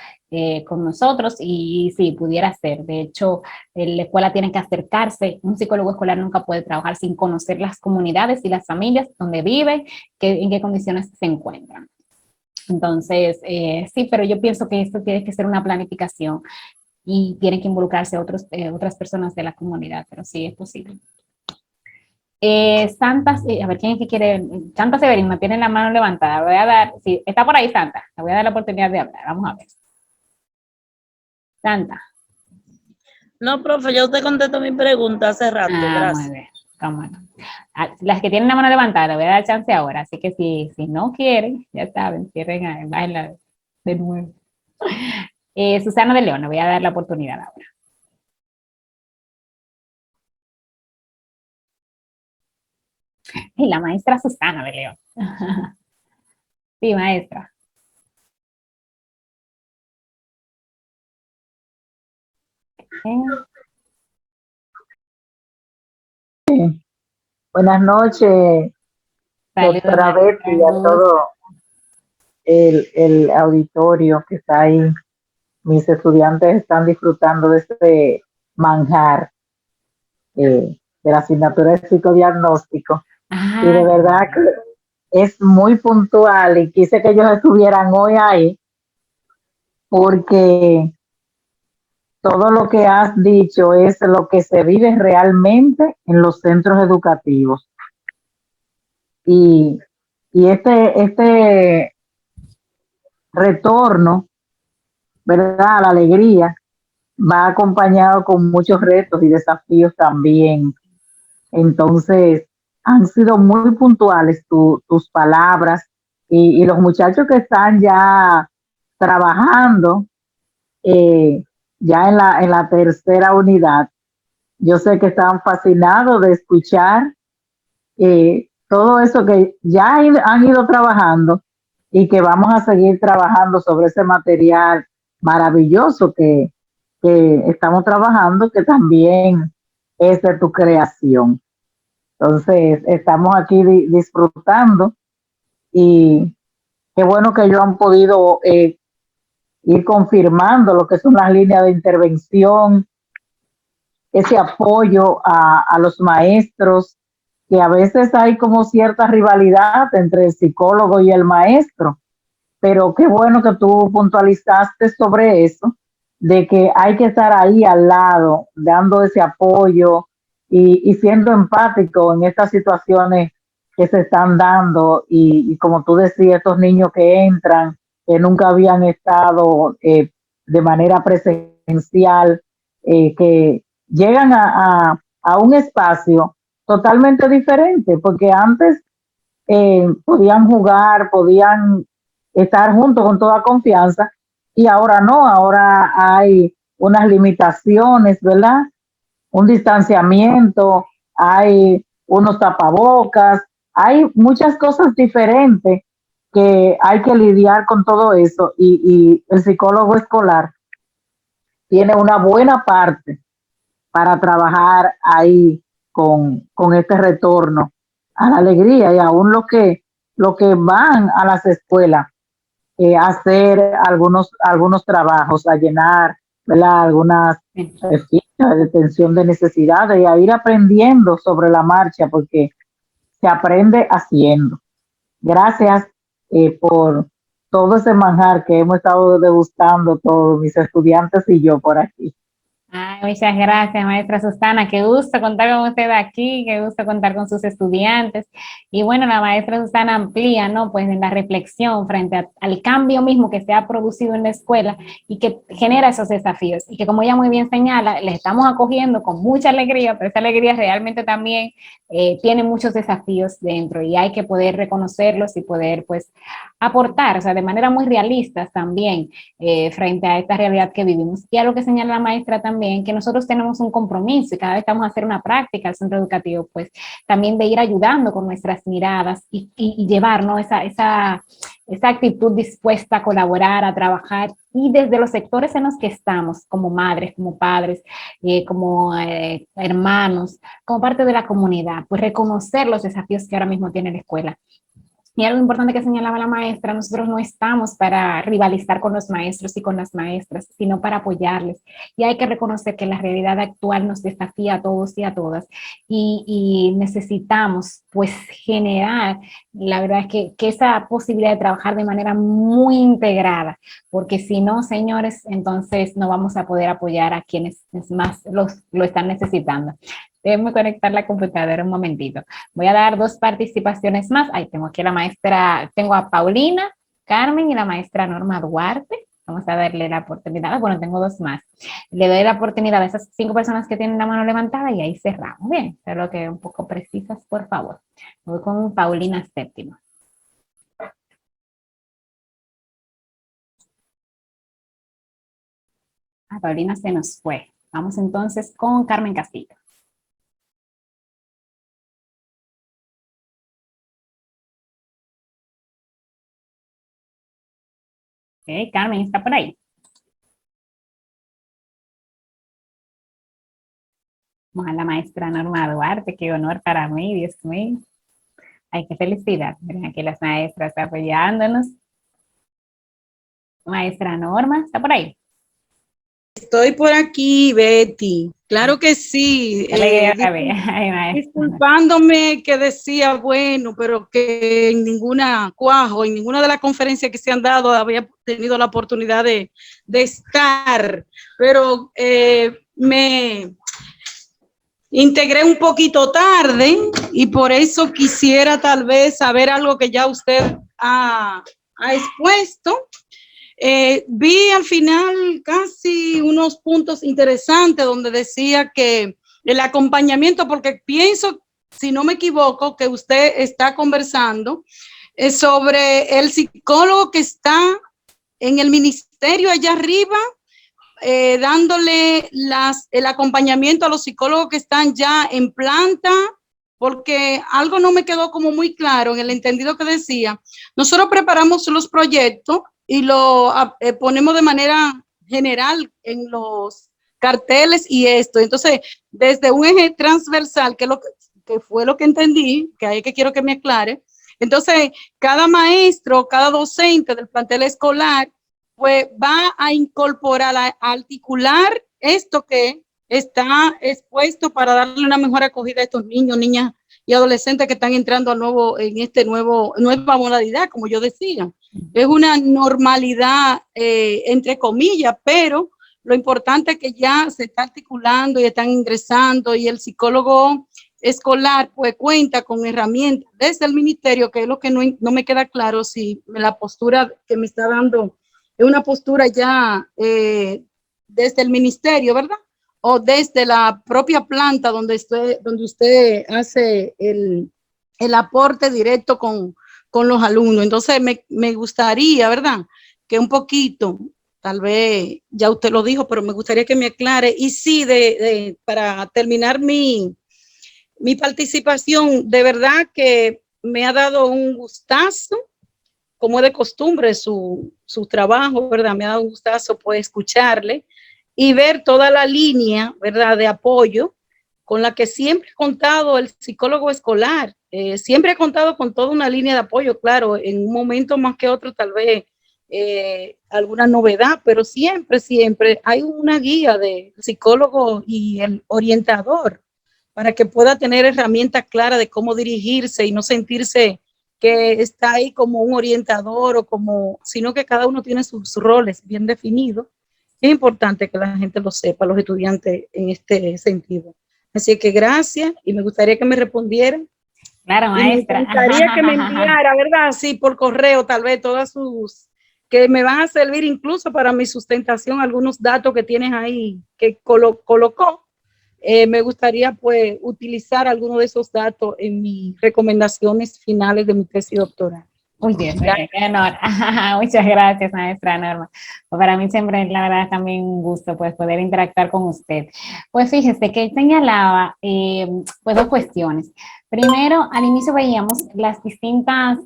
con nosotros y sí, pudiera ser. De hecho, la escuela tiene que acercarse. Un psicólogo escolar nunca puede trabajar sin conocer las comunidades y las familias donde viven, en qué condiciones se encuentran. Entonces, sí, pero yo pienso que esto tiene que ser una planificación y tienen que involucrarse otras personas de la comunidad, pero sí es posible. Santa, a ver, ¿quién es que quiere? Santa Severina tiene la mano levantada. Voy a dar, sí, está por ahí Santa, le voy a dar la oportunidad de hablar. Vamos a ver. Santa. No, profe, yo te contesto mi pregunta hace rato, gracias. Muy bien, bueno. Las que tienen la mano levantada, le voy a dar chance ahora, así que si no quieren, ya saben, cierren bailar de nuevo. Susana de León, le voy a dar la oportunidad ahora. Y la maestra Susana de León. Sí, maestra. Buenas noches, doctora Betty, y a todo el auditorio que está ahí. Mis estudiantes están disfrutando de este manjar de la asignatura de psicodiagnóstico. Y de verdad que es muy puntual y quise que ellos estuvieran hoy ahí porque todo lo que has dicho es lo que se vive realmente en los centros educativos. Y este retorno, ¿verdad?, a la alegría, va acompañado con muchos retos y desafíos también. Entonces, han sido muy puntuales tus palabras y los muchachos que están ya trabajando, ya en la tercera unidad, yo sé que están fascinados de escuchar todo eso que ya han ido trabajando y que vamos a seguir trabajando sobre ese material maravilloso que estamos trabajando, que también es de tu creación. Entonces, estamos aquí disfrutando y qué bueno que ellos han podido ir confirmando lo que son las líneas de intervención, ese apoyo a los maestros, que a veces hay como cierta rivalidad entre el psicólogo y el maestro, pero qué bueno que tú puntualizaste sobre eso, de que hay que estar ahí al lado, dando ese apoyo y siendo empático en estas situaciones que se están dando y como tú decías, estos niños que entran, que nunca habían estado de manera presencial, que llegan a un espacio totalmente diferente, porque antes podían jugar, podían estar juntos con toda confianza y ahora no, ahora hay unas limitaciones, ¿verdad? Un distanciamiento, hay unos tapabocas, hay muchas cosas diferentes que hay que lidiar con todo eso y el psicólogo escolar tiene una buena parte para trabajar ahí con este retorno a la alegría, y aún lo que van a las escuelas a hacer algunos trabajos, a llenar, ¿verdad? Algunas fichas de detención de necesidades, y a ir aprendiendo sobre la marcha, porque se aprende haciendo. Gracias por todo ese manjar que hemos estado degustando todos mis estudiantes y yo por aquí. Ay, muchas gracias, maestra Susana. Qué gusto contar con usted aquí, qué gusto contar con sus estudiantes. Y bueno, la maestra Susana amplía, ¿no? Pues en la reflexión frente al cambio mismo que se ha producido en la escuela y que genera esos desafíos. Y que como ella muy bien señala, les estamos acogiendo con mucha alegría, pero esa alegría realmente también tiene muchos desafíos dentro y hay que poder reconocerlos y poder pues aportar, o sea, de manera muy realista también frente a esta realidad que vivimos. Y algo que señala la maestra también, que nosotros tenemos un compromiso y cada vez que vamos a hacer una práctica al centro educativo, pues también de ir ayudando con nuestras miradas y llevar, ¿no? esa actitud dispuesta a colaborar, a trabajar, y desde los sectores en los que estamos, como madres, como padres, como hermanos, como parte de la comunidad, pues reconocer los desafíos que ahora mismo tiene la escuela. Y algo importante que señalaba la maestra, nosotros no estamos para rivalizar con los maestros y con las maestras, sino para apoyarles. Y hay que reconocer que la realidad actual nos desafía a todos y a todas. Y necesitamos pues generar, la verdad es que esa posibilidad de trabajar de manera muy integrada, porque si no, señores, entonces no vamos a poder apoyar a quienes más lo están necesitando. Déjenme conectar la computadora un momentito. Voy a dar 2 participaciones más. Ahí tengo aquí a la maestra, tengo a Paulina, Carmen y la maestra Norma Duarte. Vamos a darle la oportunidad. Bueno, tengo 2 más. Le doy la oportunidad a esas 5 personas que tienen la mano levantada y ahí cerramos. Bien, espero que un poco precisas, por favor. Voy con Paulina Séptima. A Paulina se nos fue. Vamos entonces con Carmen Castillo. Ok, Carmen está por ahí. Vamos a la maestra Norma Duarte, qué honor para mí, Dios mío. Ay, qué felicidad. Miren aquí las maestras apoyándonos. Maestra Norma, ¿está por ahí? Estoy por aquí, Betty. Claro que sí. Disculpándome que decía, bueno, pero que en ninguna cuajo, en ninguna de las conferencias que se han dado había tenido la oportunidad de estar, pero me integré un poquito tarde y por eso quisiera tal vez saber algo que ya usted ha expuesto. Vi al final casi unos puntos interesantes donde decía que el acompañamiento, porque pienso, si no me equivoco, que usted está conversando sobre el psicólogo que está en el ministerio allá arriba, dándole el acompañamiento a los psicólogos que están ya en planta, porque algo no me quedó como muy claro en el entendido que decía. Nosotros preparamos los proyectos y lo ponemos de manera general en los carteles y esto. Entonces, desde un eje transversal, que fue lo que entendí, que ahí que quiero que me aclare. Entonces, cada maestro, cada docente del plantel escolar, pues va a incorporar, a articular esto que está expuesto para darle una mejor acogida a estos niños, niñas y adolescentes que están entrando en nueva modalidad, como yo decía. Es una normalidad, entre comillas, pero lo importante es que ya se está articulando y están ingresando, y el psicólogo escolar pues cuenta con herramientas desde el ministerio, que es lo que no me queda claro si la postura que me está dando es una postura ya desde el ministerio, ¿verdad? O desde la propia planta donde usted hace el aporte directo con los alumnos. Entonces me gustaría, ¿verdad? Que un poquito, tal vez ya usted lo dijo, pero me gustaría que me aclare. Y sí, para terminar mi participación, de verdad que me ha dado un gustazo, como es de costumbre su trabajo, ¿verdad? Me ha dado un gustazo pues escucharle y ver toda la línea, ¿verdad?, de apoyo con la que siempre ha contado el psicólogo escolar. Siempre ha contado con toda una línea de apoyo, claro, en un momento más que otro tal vez alguna novedad, pero siempre hay una guía del psicólogo y el orientador para que pueda tener herramientas claras de cómo dirigirse y no sentirse que está ahí como un orientador sino que cada uno tiene sus roles bien definidos. Es importante que la gente lo sepa, los estudiantes en este sentido. Así que gracias y me gustaría que me respondieran. Claro, maestra. Y me gustaría que me enviara, ¿verdad? Sí, por correo, tal vez todas que me van a servir incluso para mi sustentación, algunos datos que tienes ahí que colocó. Me gustaría pues utilizar algunos de esos datos en mis recomendaciones finales de mi tesis doctoral. Muy bien, qué honor. Muchas gracias, maestra Norma. Pues para mí siempre, la verdad, es también un gusto pues, poder interactuar con usted. Pues fíjese que señalaba pues dos cuestiones. Primero, al inicio veíamos las distintas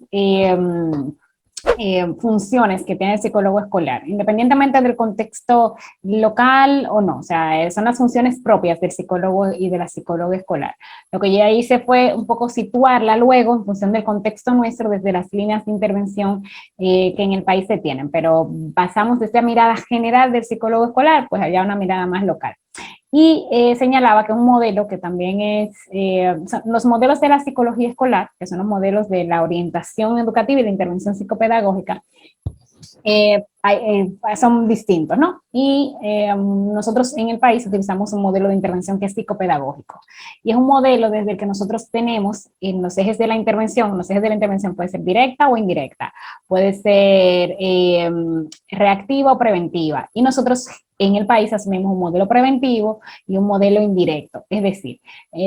funciones que tiene el psicólogo escolar, independientemente del contexto local o no, o sea, son las funciones propias del psicólogo y de la psicóloga escolar. Lo que ya hice fue un poco situarla luego en función del contexto nuestro desde las líneas de intervención que en el país se tienen, pero pasamos de esta mirada general del psicólogo escolar, pues allá una mirada más local. Y señalaba que un modelo que también es, los modelos de la psicología escolar, que son los modelos de la orientación educativa y la intervención psicopedagógica, son distintos, ¿no? Y nosotros en el país utilizamos un modelo de intervención que es psicopedagógico. Y es un modelo desde el que nosotros tenemos en los ejes de la intervención. Los ejes de la intervención puede ser directa o indirecta, puede ser reactiva o preventiva. Y nosotros en el país asumimos un modelo preventivo y un modelo indirecto. Es decir,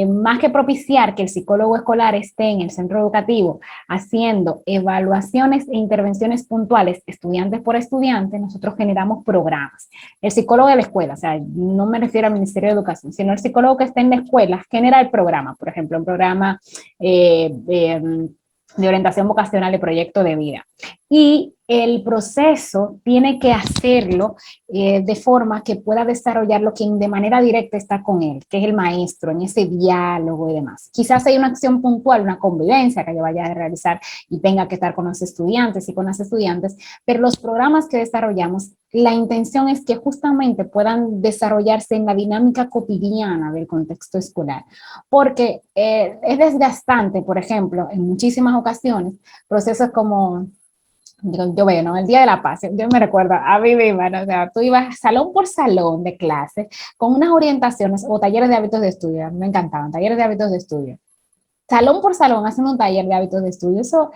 más que propiciar que el psicólogo escolar esté en el centro educativo haciendo evaluaciones e intervenciones puntuales estudiantes por estudiante, nosotros generamos programas. El psicólogo de la escuela, o sea, no me refiero al Ministerio de Educación, sino el psicólogo que está en la escuela genera el programa, por ejemplo, un programa de orientación vocacional de proyecto de vida. Y el proceso tiene que hacerlo de forma que pueda desarrollarlo quien de manera directa está con él, que es el maestro, en ese diálogo y demás. Quizás hay una acción puntual, una convivencia que yo vaya a realizar y tenga que estar con los estudiantes y con las estudiantes, pero los programas que desarrollamos, la intención es que justamente puedan desarrollarse en la dinámica cotidiana del contexto escolar, porque es desgastante, por ejemplo, en muchísimas ocasiones, procesos como... Yo veo, ¿no? El Día de la Paz, yo me recuerdo a mí misma, ¿no? O sea, tú ibas salón por salón de clase con unas orientaciones o talleres de hábitos de estudio, me encantaban, talleres de hábitos de estudio. Salón por salón haciendo un taller de hábitos de estudio, eso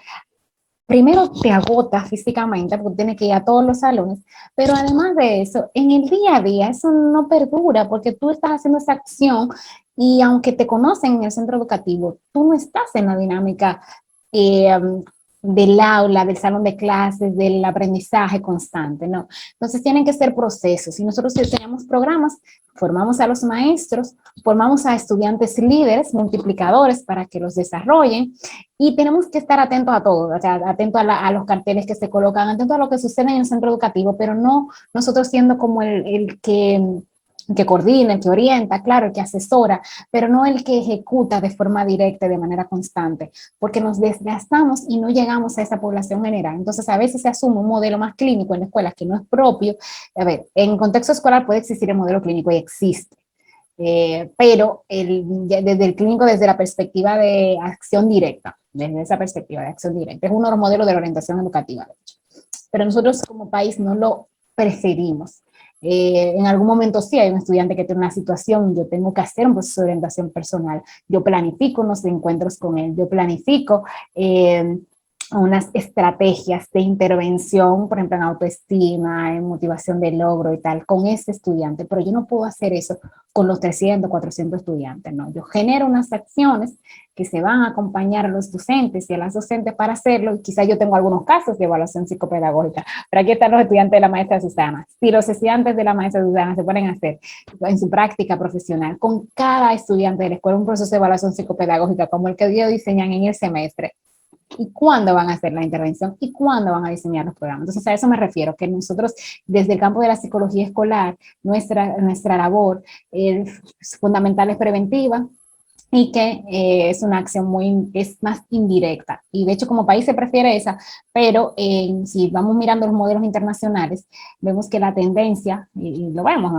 primero te agota físicamente porque tienes que ir a todos los salones, pero además de eso, en el día a día eso no perdura porque tú estás haciendo esa acción y aunque te conocen en el centro educativo, tú no estás en la dinámica del aula, del salón de clases, del aprendizaje constante, ¿no? Entonces tienen que ser procesos y nosotros tenemos programas, formamos a los maestros, formamos a estudiantes líderes, multiplicadores para que los desarrollen y tenemos que estar atentos a todo, o sea, atentos a los carteles que se colocan, atentos a lo que sucede en el centro educativo, pero no nosotros siendo como el que coordina, el que orienta, claro, el que asesora, pero no el que ejecuta de forma directa y de manera constante, porque nos desgastamos y no llegamos a esa población general. Entonces, a veces se asume un modelo más clínico en la escuela que no es propio. A ver, en contexto escolar puede existir el modelo clínico y existe, pero desde el clínico, desde la perspectiva de acción directa, desde esa perspectiva de acción directa, es uno de los modelos de la orientación educativa, de hecho. Pero nosotros como país no lo preferimos. En algún momento sí hay un estudiante que tiene una situación, yo tengo que hacer un proceso de orientación personal, yo planifico unos encuentros con él, yo planifico unas estrategias de intervención, por ejemplo en autoestima, en motivación de logro y tal, con ese estudiante, pero yo no puedo hacer eso con los 300, 400 estudiantes, no, yo genero unas acciones que se van a acompañar a los docentes y a las docentes para hacerlo, y quizás yo tengo algunos casos de evaluación psicopedagógica, pero aquí están los estudiantes de la maestra Susana. Si los estudiantes de la maestra Susana se ponen a hacer en su práctica profesional, con cada estudiante de la escuela un proceso de evaluación psicopedagógica como el que ellos diseñan en el semestre, y cuándo van a hacer la intervención y cuándo van a diseñar los programas. Entonces a eso me refiero, que nosotros desde el campo de la psicología escolar, nuestra labor fundamental es preventiva, y que es una acción es más indirecta. Y de hecho como país se prefiere esa, pero si vamos mirando los modelos internacionales, vemos que la tendencia, y lo vemos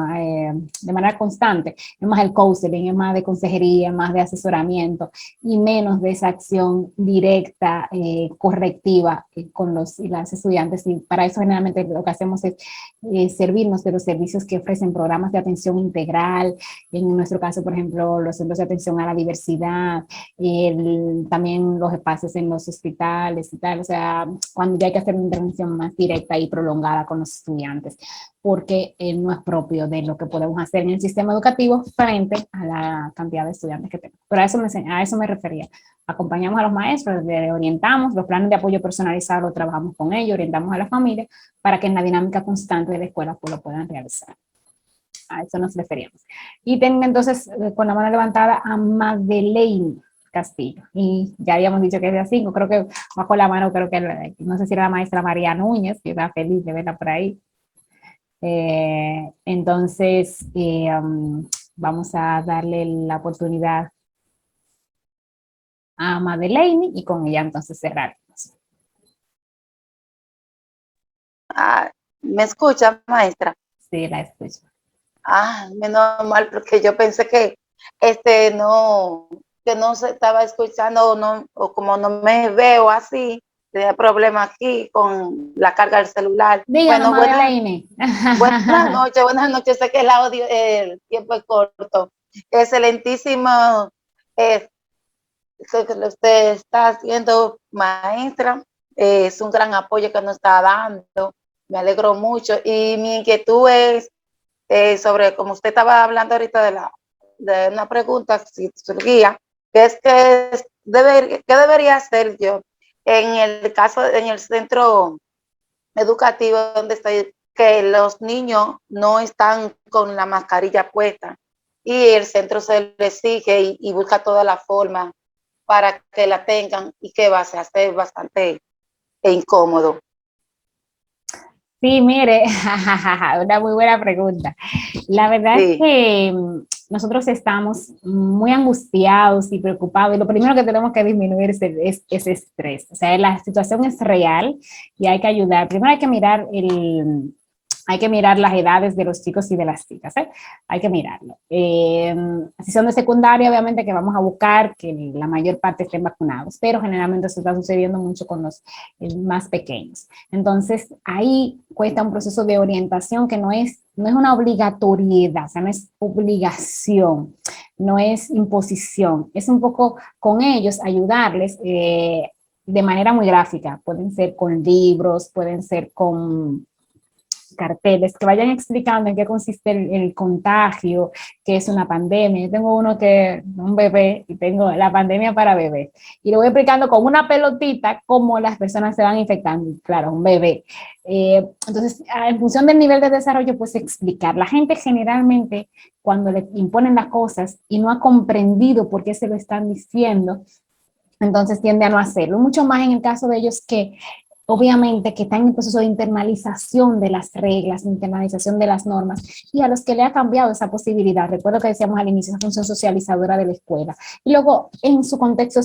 de manera constante, es más el counseling, es más de consejería, más de asesoramiento, y menos de esa acción directa, correctiva con los y las estudiantes. Y para eso generalmente lo que hacemos es servirnos de los servicios que ofrecen programas de atención integral, en nuestro caso, por ejemplo, los centros de atención a la diversidad, también los espacios en los hospitales y tal, o sea, cuando ya hay que hacer una intervención más directa y prolongada con los estudiantes, porque no es propio de lo que podemos hacer en el sistema educativo frente a la cantidad de estudiantes que tenemos. Pero a eso me refería. Acompañamos a los maestros, les orientamos, los planes de apoyo personalizado los trabajamos con ellos, orientamos a la familia para que en la dinámica constante de la escuela pues, lo puedan realizar. A eso nos referíamos. Y tengo entonces con la mano levantada a Madeleine Castillo. Y ya habíamos dicho que es de 5, creo que bajo la mano, creo que no sé si era la maestra María Núñez, que está feliz de verla por ahí. Entonces, vamos a darle la oportunidad a Madeleine y con ella entonces cerrar. ¿Me escucha, maestra? Sí, la escucho. Menos mal, porque yo pensé que no se estaba escuchando o como no me veo así, tenía problema aquí con la carga del celular. Díganos, Madeleine. Buenas noches, sé que el tiempo es corto. Excelentísimo que usted está haciendo, maestra, es un gran apoyo que nos está dando, me alegro mucho, y mi inquietud es sobre, como usted estaba hablando ahorita de una pregunta, si surgía, que es ¿qué debería hacer yo en el caso, en el centro educativo donde estoy, que los niños no están con la mascarilla puesta y el centro se les exige y busca toda la forma para que la tengan, y que va a ser bastante incómodo? Sí, mire, una muy buena pregunta. La verdad es que nosotros estamos muy angustiados y preocupados, y lo primero que tenemos que disminuir es ese estrés. O sea, la situación es real y hay que ayudar. Primero hay que mirar las edades de los chicos y de las chicas, hay que mirarlo. Si son de secundaria, obviamente que vamos a buscar que la mayor parte estén vacunados, pero generalmente eso está sucediendo mucho con los más pequeños. Entonces, ahí cuesta un proceso de orientación que no es una obligatoriedad, o sea, no es obligación, no es imposición, es un poco con ellos ayudarles de manera muy gráfica. Pueden ser con libros, pueden ser con carteles que vayan explicando en qué consiste el contagio, qué es una pandemia. Yo tengo un bebé, y tengo la pandemia para bebés, y le voy explicando con una pelotita cómo las personas se van infectando. Claro, un bebé. Entonces, en función del nivel de desarrollo, pues explicar. La gente generalmente, cuando le imponen las cosas y no ha comprendido por qué se lo están diciendo, entonces tiende a no hacerlo. Mucho más en el caso de ellos que obviamente que están en el proceso de internalización de las reglas, de internalización de las normas, y a los que le ha cambiado esa posibilidad. Recuerdo que decíamos al inicio, esa función socializadora de la escuela. Y luego, en su contexto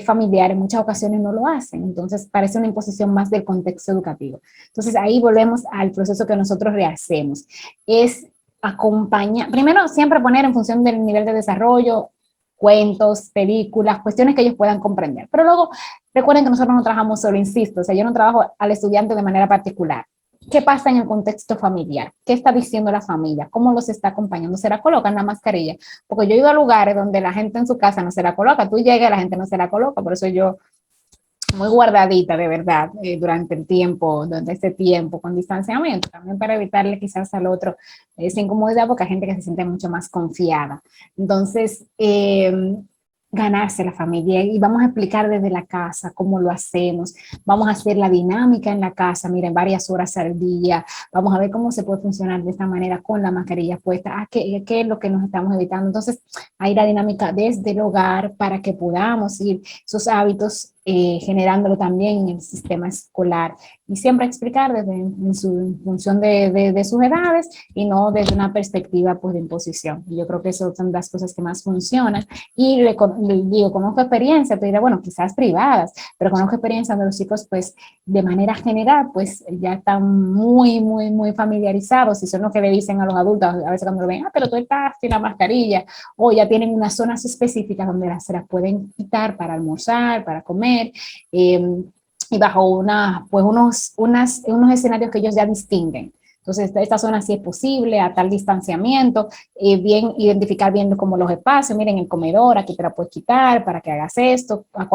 familiar, en muchas ocasiones no lo hacen. Entonces, parece una imposición más del contexto educativo. Entonces, ahí volvemos al proceso que nosotros rehacemos. Es acompañar, primero, siempre poner en función del nivel de desarrollo, cuentos, películas, cuestiones que ellos puedan comprender. Pero luego, recuerden que nosotros no trabajamos solo, insisto, o sea, yo no trabajo al estudiante de manera particular. ¿Qué pasa en el contexto familiar? ¿Qué está diciendo la familia? ¿Cómo los está acompañando? ¿Se la colocan la mascarilla? Porque yo he ido a lugares donde la gente en su casa no se la coloca, tú llegas y la gente no se la coloca, por eso yo muy guardadita, de verdad, durante este tiempo, con distanciamiento, también para evitarle quizás al otro esa incomodidad, porque hay gente que se siente mucho más confiada. Entonces, ganarse la familia, y vamos a explicar desde la casa cómo lo hacemos, vamos a hacer la dinámica en la casa, miren, varias horas al día, vamos a ver cómo se puede funcionar de esta manera con la mascarilla puesta, qué es lo que nos estamos evitando. Entonces, hay la dinámica desde el hogar para que podamos ir esos hábitos generándolo también en el sistema escolar y siempre explicar desde en función de sus edades y no desde una perspectiva pues de imposición. Y yo creo que eso son las cosas que más funcionan y le digo, conozco experiencias, te diré, bueno, quizás privadas, pero conozco experiencias donde los chicos pues de manera general pues ya están muy familiarizados y son los que le dicen a los adultos a veces cuando lo ven, pero tú estás sin la mascarilla, o ya tienen unas zonas específicas donde se las pueden quitar para almorzar, para comer, y bajo pues unos escenarios que ellos ya distinguen. Entonces, esta zona sí es posible, a tal distanciamiento, bien identificar bien como los espacios, miren el comedor, aquí te la puedes quitar para que hagas esto, a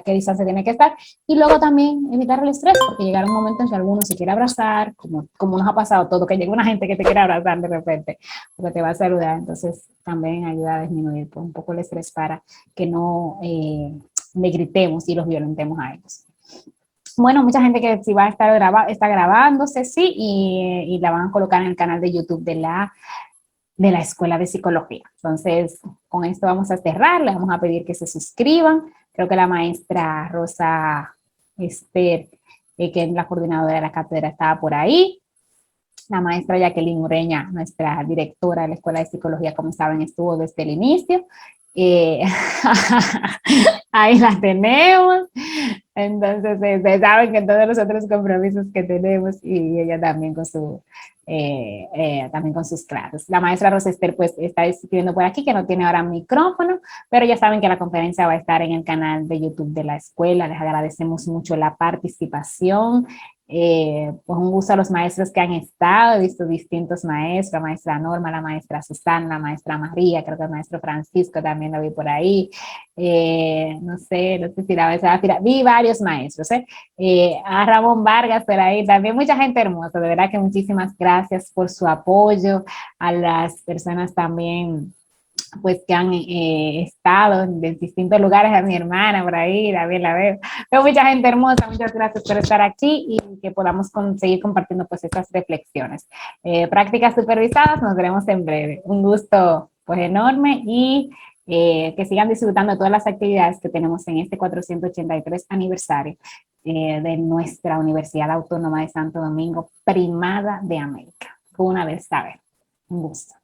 qué distancia tiene que estar, y luego también evitar el estrés, porque llegará un momento en que alguno se quiere abrazar, como nos ha pasado todo, que llega una gente que te quiere abrazar de repente, porque te va a saludar, entonces también ayuda a disminuir pues, un poco el estrés para que no le gritemos y los violentemos a ellos. Bueno, mucha gente que sí va a estar está grabándose, sí, y la van a colocar en el canal de YouTube de la Escuela de Psicología. Entonces, con esto vamos a cerrar, le vamos a pedir que se suscriban. Creo que la maestra Rosa Esther, que es la coordinadora de la cátedra, estaba por ahí. La maestra Jacqueline Ureña, nuestra directora de la Escuela de Psicología, como saben, estuvo desde el inicio. Ahí la tenemos. Entonces, saben que todos los otros compromisos que tenemos y ella también con también con sus clases. La maestra Rosa Esther pues está escribiendo por aquí que no tiene ahora micrófono, pero ya saben que la conferencia va a estar en el canal de YouTube de la escuela. Les agradecemos mucho la participación. Pues un gusto a los maestros que han estado, he visto distintos maestros, la maestra Norma, la maestra Susana, la maestra María, creo que el maestro Francisco también lo vi por ahí, no sé si la maestra, vi varios maestros, a Ramón Vargas por ahí, también mucha gente hermosa, de verdad que muchísimas gracias por su apoyo, a las personas también pues que han estado en distintos lugares, a mi hermana por ahí, también la veo mucha gente hermosa, muchas gracias por estar aquí y que podamos seguir compartiendo pues estas reflexiones. Prácticas supervisadas, nos veremos en breve. Un gusto pues enorme y que sigan disfrutando de todas las actividades que tenemos en este 483 aniversario de nuestra Universidad Autónoma de Santo Domingo, Primada de América. Una vez saber. Un gusto.